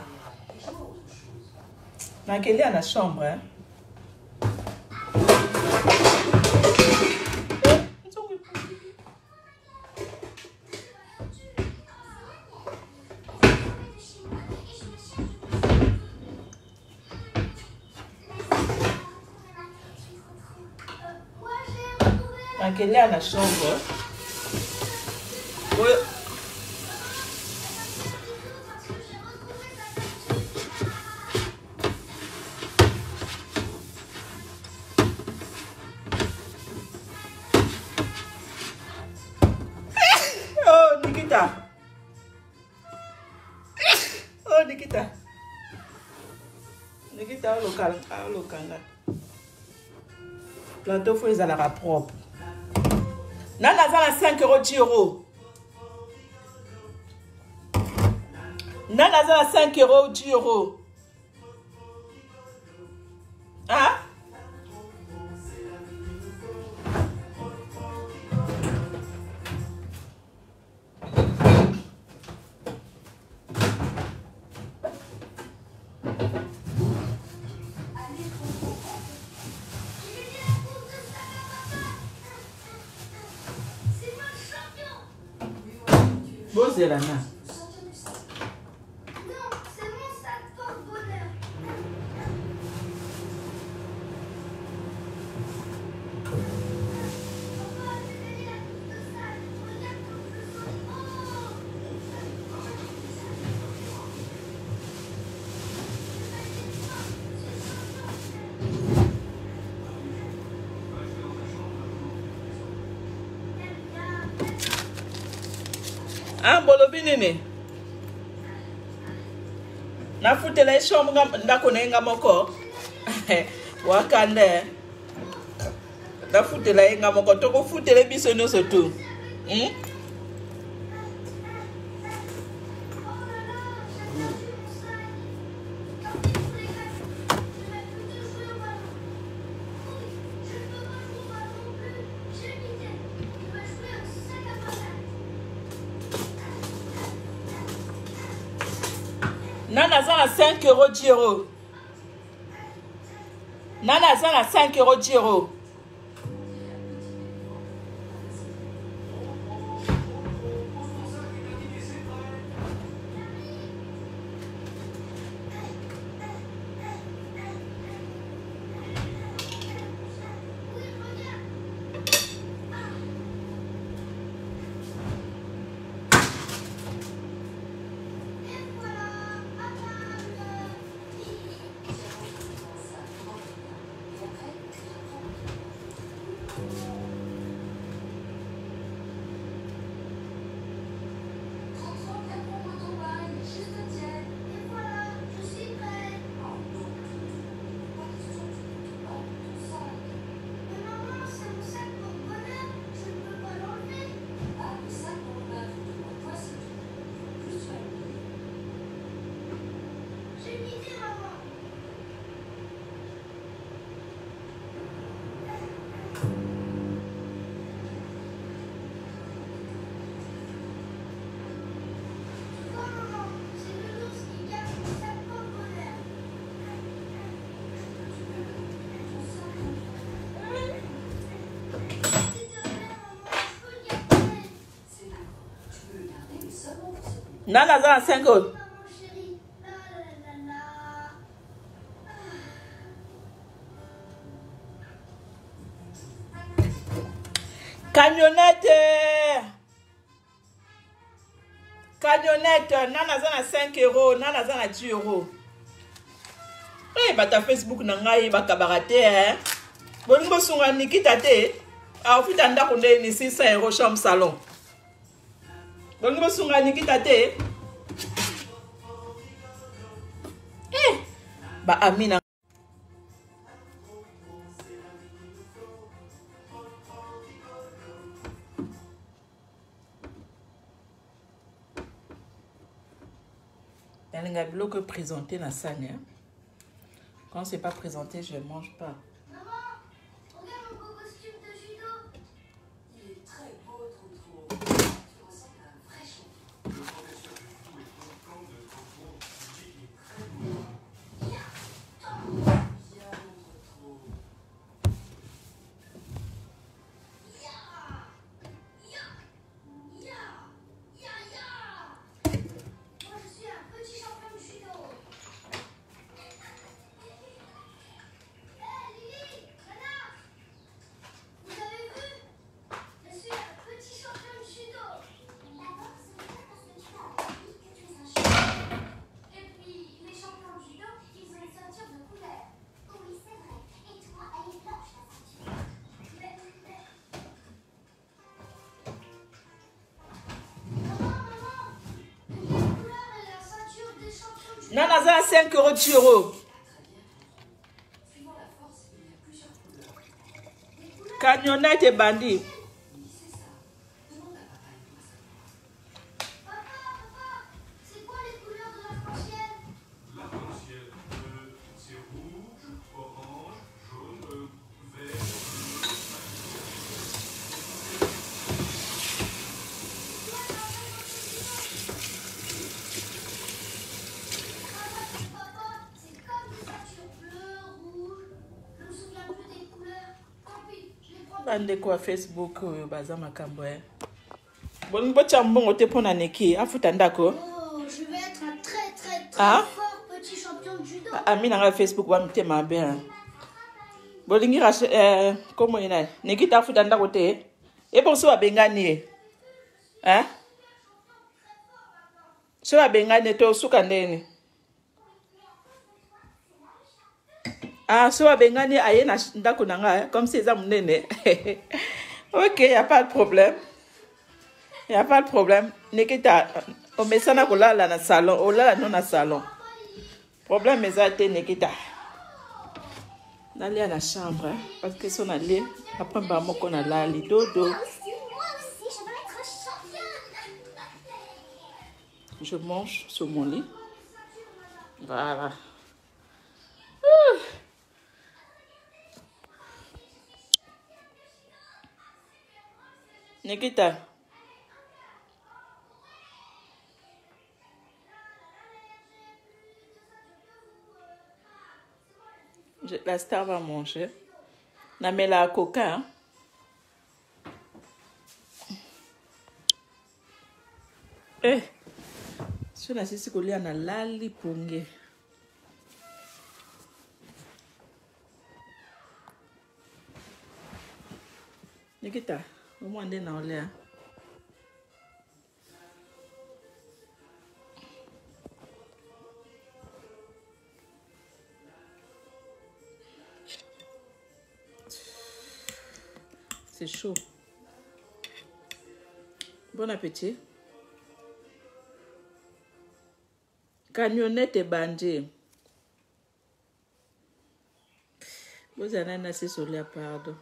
Speaker 1: Mais quelle est dans la chambre, hein. Quelle est la chambre? Oui. Oh, Nikita. Oh, Nikita. Nikita, au local. Plateau, il faut la propre. Nana za 5 euros, 10 euros. Nana za 5 euros, 10 euros. Hein? C'est la main.
Speaker 2: Non, c'est mon sac porte-bonheur.
Speaker 1: Ah, bolobi nini? Na futela ishomu ndako nenga moko. Wakande. Na futela inga moko toko futele biso nyonso tu. Nana za na 5 euros 10 euros. Nana za na 5 euros 10 euros. Nana za na 5 euros. Camionnette. Camionnette. Nana za na 5 euros. Nana za na 10 euros. Eh, bata Facebook na ngai bakabarate hein. Bolingo sunga Nikita te. A ofita ndako ndeni 600 euros chambre salon. Bolingo sunga Nikita te. Eh, ba Amina. Elle a bloqué présenté la salle. Quand c'est pas présenté, je ne mange pas.
Speaker 2: Maman, regarde mon beau costume de judo. Il est très beau, Tonton. Tu ressembles à un vrai champion.
Speaker 3: Le professeur Tutou est content de Tonton. Il dit qu'il est très beau.
Speaker 2: Ya,
Speaker 3: Viens, Tonton.
Speaker 2: ya, ya, ya, ya, ya. Moi, je suis un petit champion de judo. Lily, Nana, vous avez vu? Je suis un petit champion de judo. D'abord, ce n'est pas parce que tu as appris que tu es un champion. Et puis, les champions de judo, ils ont une ceinture de couleur. Oui, c'est vrai. Et toi, elle est blanche, ta ceinture. Mais... Maman, de quelle couleur est la ceinture des champions de judo?
Speaker 1: Nana za na 5 euros 10 euros.
Speaker 2: Suivant la force, il y a plusieurs couleurs. Les couleurs,
Speaker 1: Camionnette et bandit.
Speaker 2: oui, c'est ça. Demande à papa et toi ça. Papa, c'est quoi les couleurs de l'arc-en-ciel?
Speaker 3: L'arc-en-ciel, c'est rouge, orange, jaune, vert,
Speaker 2: Papa, c'est comme des ceintures bleues, rouges. Je me souviens plus des couleurs. Tant pis, je les prends.
Speaker 1: Bande kwa Facebook baza makambo eh. Bolingo chambongo te pona neki afuta ndako.
Speaker 2: Oh, je vais être un très très très
Speaker 1: Ah?
Speaker 2: fort petit champion de judo.
Speaker 1: Amina nga Facebook ba mtema bien. Bolingi ra comment ina neki ta afuta ndako te. E bon so abengani. Hein? So abengani to suka ndeni. Ah, so abengani aye na ndako nanga comme si eza munene. OK, y a pas de problème. Y a pas de problème. Nikita, o mesana kolala na salon, o lala no na salon. Problème eza te Nikita. Nalia na chambre, hein, parce que son allé après ba moko na lali dodo.
Speaker 2: Moi aussi, je veux être championne.
Speaker 1: Je mange sur mon lit. Voilà. Nikita. La star va manger. Na mela à coca. Hein? Eh, si on a sisi kolia na lali ponge. Nikita, au moins on na olea. C'est chaud. Bon appétit. Camionnette et bandé. Vous en avez assez sur les pardon.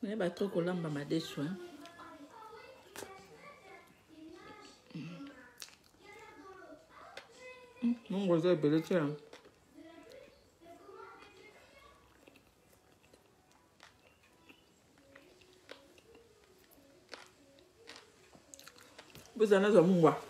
Speaker 1: Vous n'avez pas trop de lambe à ma déçu. Non, vous avez belé tiens. Vous en avez un mouwa.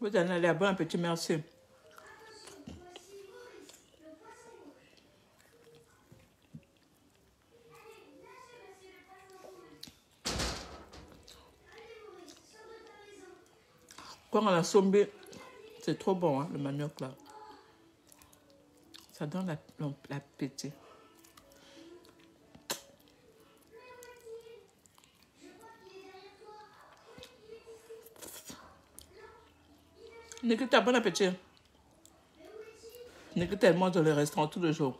Speaker 1: Vous en allez à bon appétit, merci. Quand on a sombé, c'est trop bon, hein, le manioc là. Ça donne l'appétit. Nikita, bon appétit. Nikita, elle mange dans les restaurants tous les jours.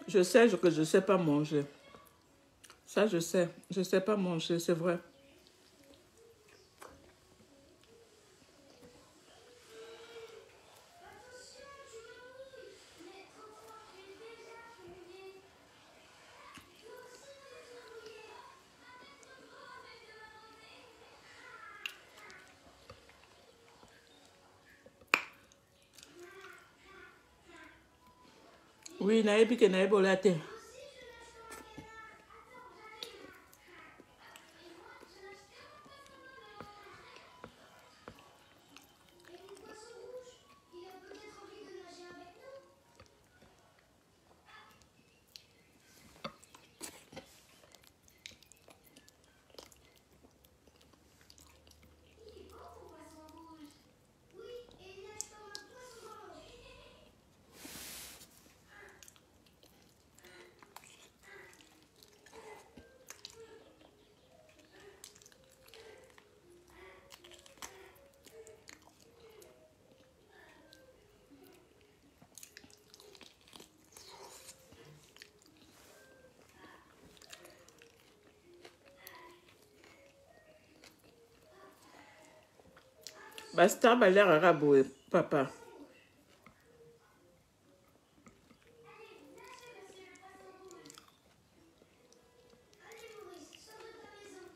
Speaker 1: Je sais que je ne sais pas manger. Ça, je sais. Je ne sais pas manger, c'est vrai. Oui, naebi que naebola te.
Speaker 2: Et mon poisson rouge, il a peut-être envie de nager avec nous. Il est beau ton poisson rouge. Oui, et il nage comme un poisson dans l'eau.
Speaker 1: Basta baler arabo, papa.
Speaker 2: Allez, nagez, monsieur le poisson rouge. Allez, Maurice, sors de ta maison.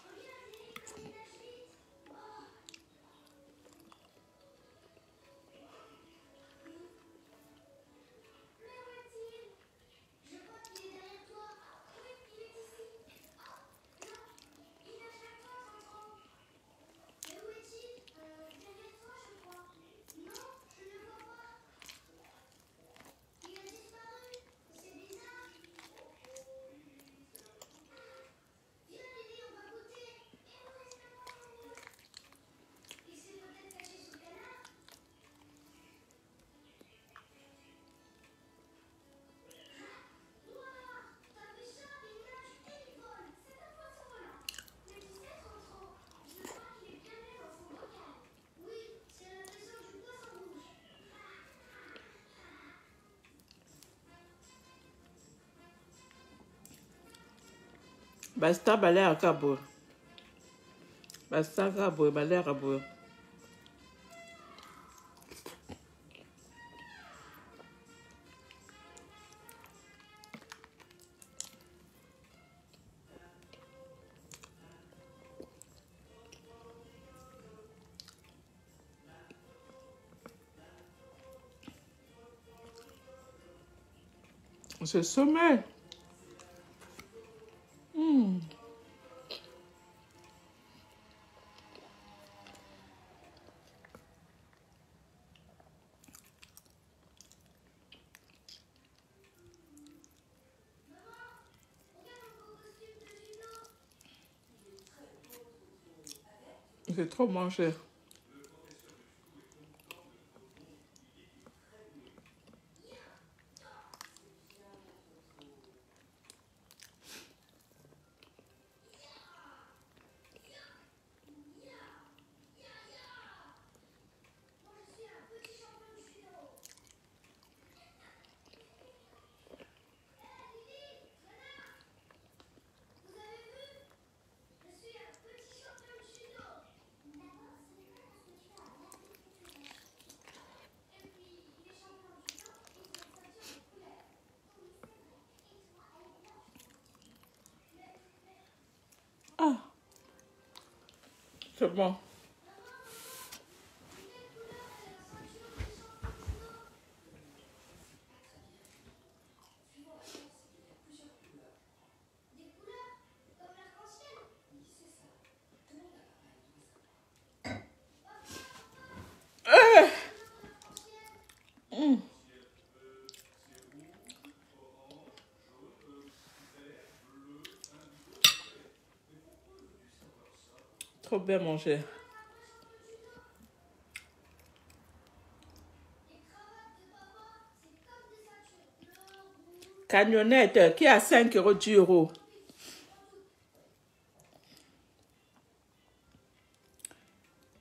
Speaker 2: Regardez comme il nage vite. Oh, mais où est-il? Je crois qu'il est derrière toi. Oui, il est ici. Oh, non, il nage vers toi, Tonton. Mais où est-il? Derrière toi, je crois. Non, je ne le vois pas. Il a disparu. C'est bizarre. Viens, Lily, on va goûter. Et où est-ce le poisson rouge? Il s'est peut-être caché sous le canard. Waouh, t'as vu ça? Il nage et il vole. C'est un poisson volant. Mais tu sais, Tonton, je crois qu'il est bien né dans son bocal. Oui, c'est la maison du poisson rouge.
Speaker 1: Basta baler arabo. Basta arabo, baler arabo. C'est sommeil. C'est trop mangé.
Speaker 2: Moi, je suis un petit champion de judo. Vous avez vu? Je suis un petit champion de judo. D'accord, ce n'est pas parce que tu as un athlète que tu es un champion. Et puis, les champions de judo, ils ont une ceinture de couleur. Oui, c'est vrai. Et toi, elle est blanche.
Speaker 1: Ah, c'est bon.
Speaker 2: Quelle couleur est la ceinture des champions de judo? Des couleurs comme l'arc-en-ciel. Oui, c'est ça. Tout le monde n'a pas pareil.
Speaker 1: Trop bien mangé.
Speaker 2: Les cravates de papa, c'est comme des ceintures bleu, rouge.
Speaker 1: Camionnette qui a 5 euros, 10 euros.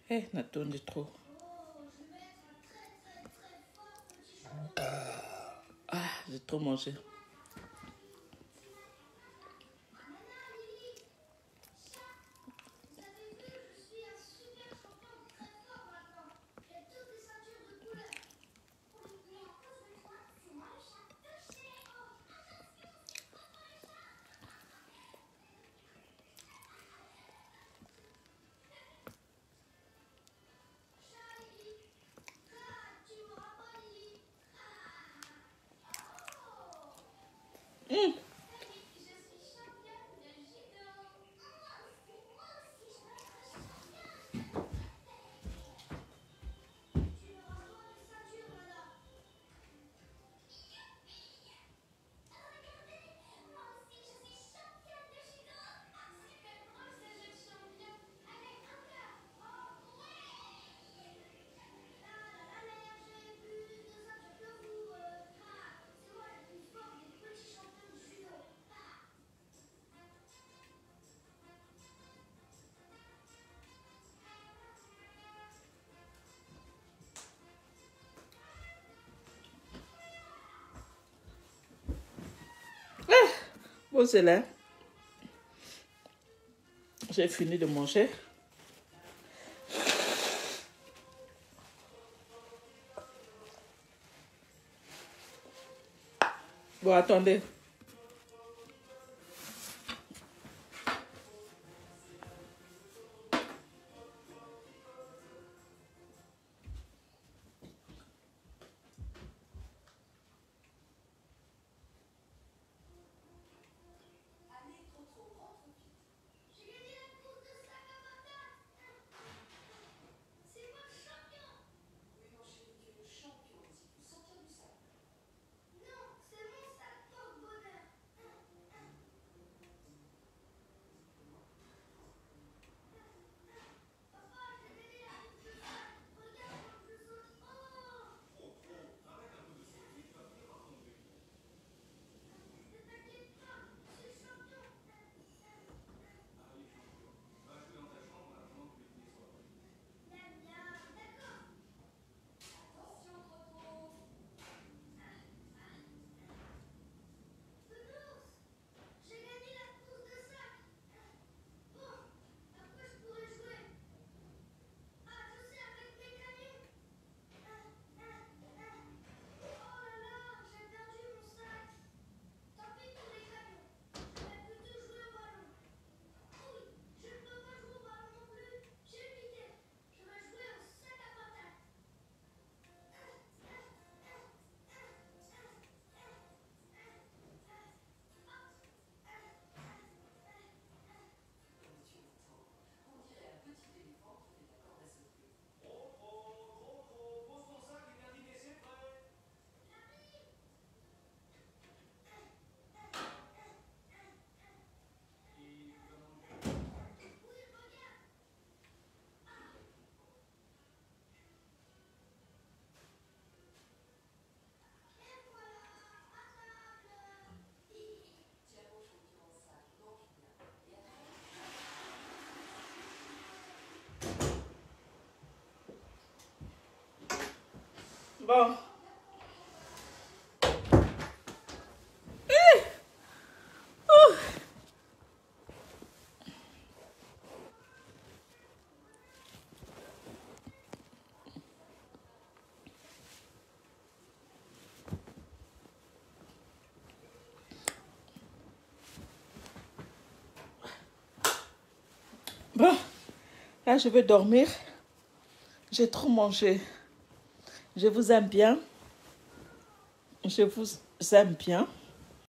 Speaker 1: Eh, n'attendez trop.
Speaker 2: Oh, je vais être un très très très fort petit champion.
Speaker 1: Ah, j'ai trop mangé.
Speaker 2: Nana, Lily, chat, vous avez vu, je suis un super champion très fort maintenant. J'ai toutes les ceintures de couleur. Oui, mais à cause de toi, c'est moi le chat. Touchez. Oh, attention, c'est trop pour le chat. Chat, Lily. Ah, tu m'auras pas, Lily. Ah.
Speaker 1: Posez-la. J'ai fini de manger. Bon, attendez.
Speaker 2: J'ai gagné la course de sac à patates. C'est moi le champion. Oui, mon chéri, tu es le champion ici. Tu sortir du sac. Non, c'est mon sac porte-bonheur. Papa, j'ai gagné la course de sac. Regarde comme je saute. Oh! Ne t'inquiète pas, je suis champion. Bien, bien, d'accord. Attention, Toto. Nounours, j'ai gagné la course de sac. Bon, après je pourrai jouer. Ah, je sais, avec mes camions. Oh là là, j'ai perdu mon sac. Tant pis pour les camions. Je vais plutôt jouer au ballon. Oui, je ne peux pas jouer au ballon non plus. J'ai une idée. Je vais jouer au sac à patates.
Speaker 3: Pose ton sac et viens dîner, c'est prêt.
Speaker 2: Oui, regarde. Et voilà, à table. Tiens, mon champion, ça, mange bien. Et après,
Speaker 1: Bon. Bon, là je vais dormir. J'ai trop mangé. Je vous aime bien. Je vous aime bien.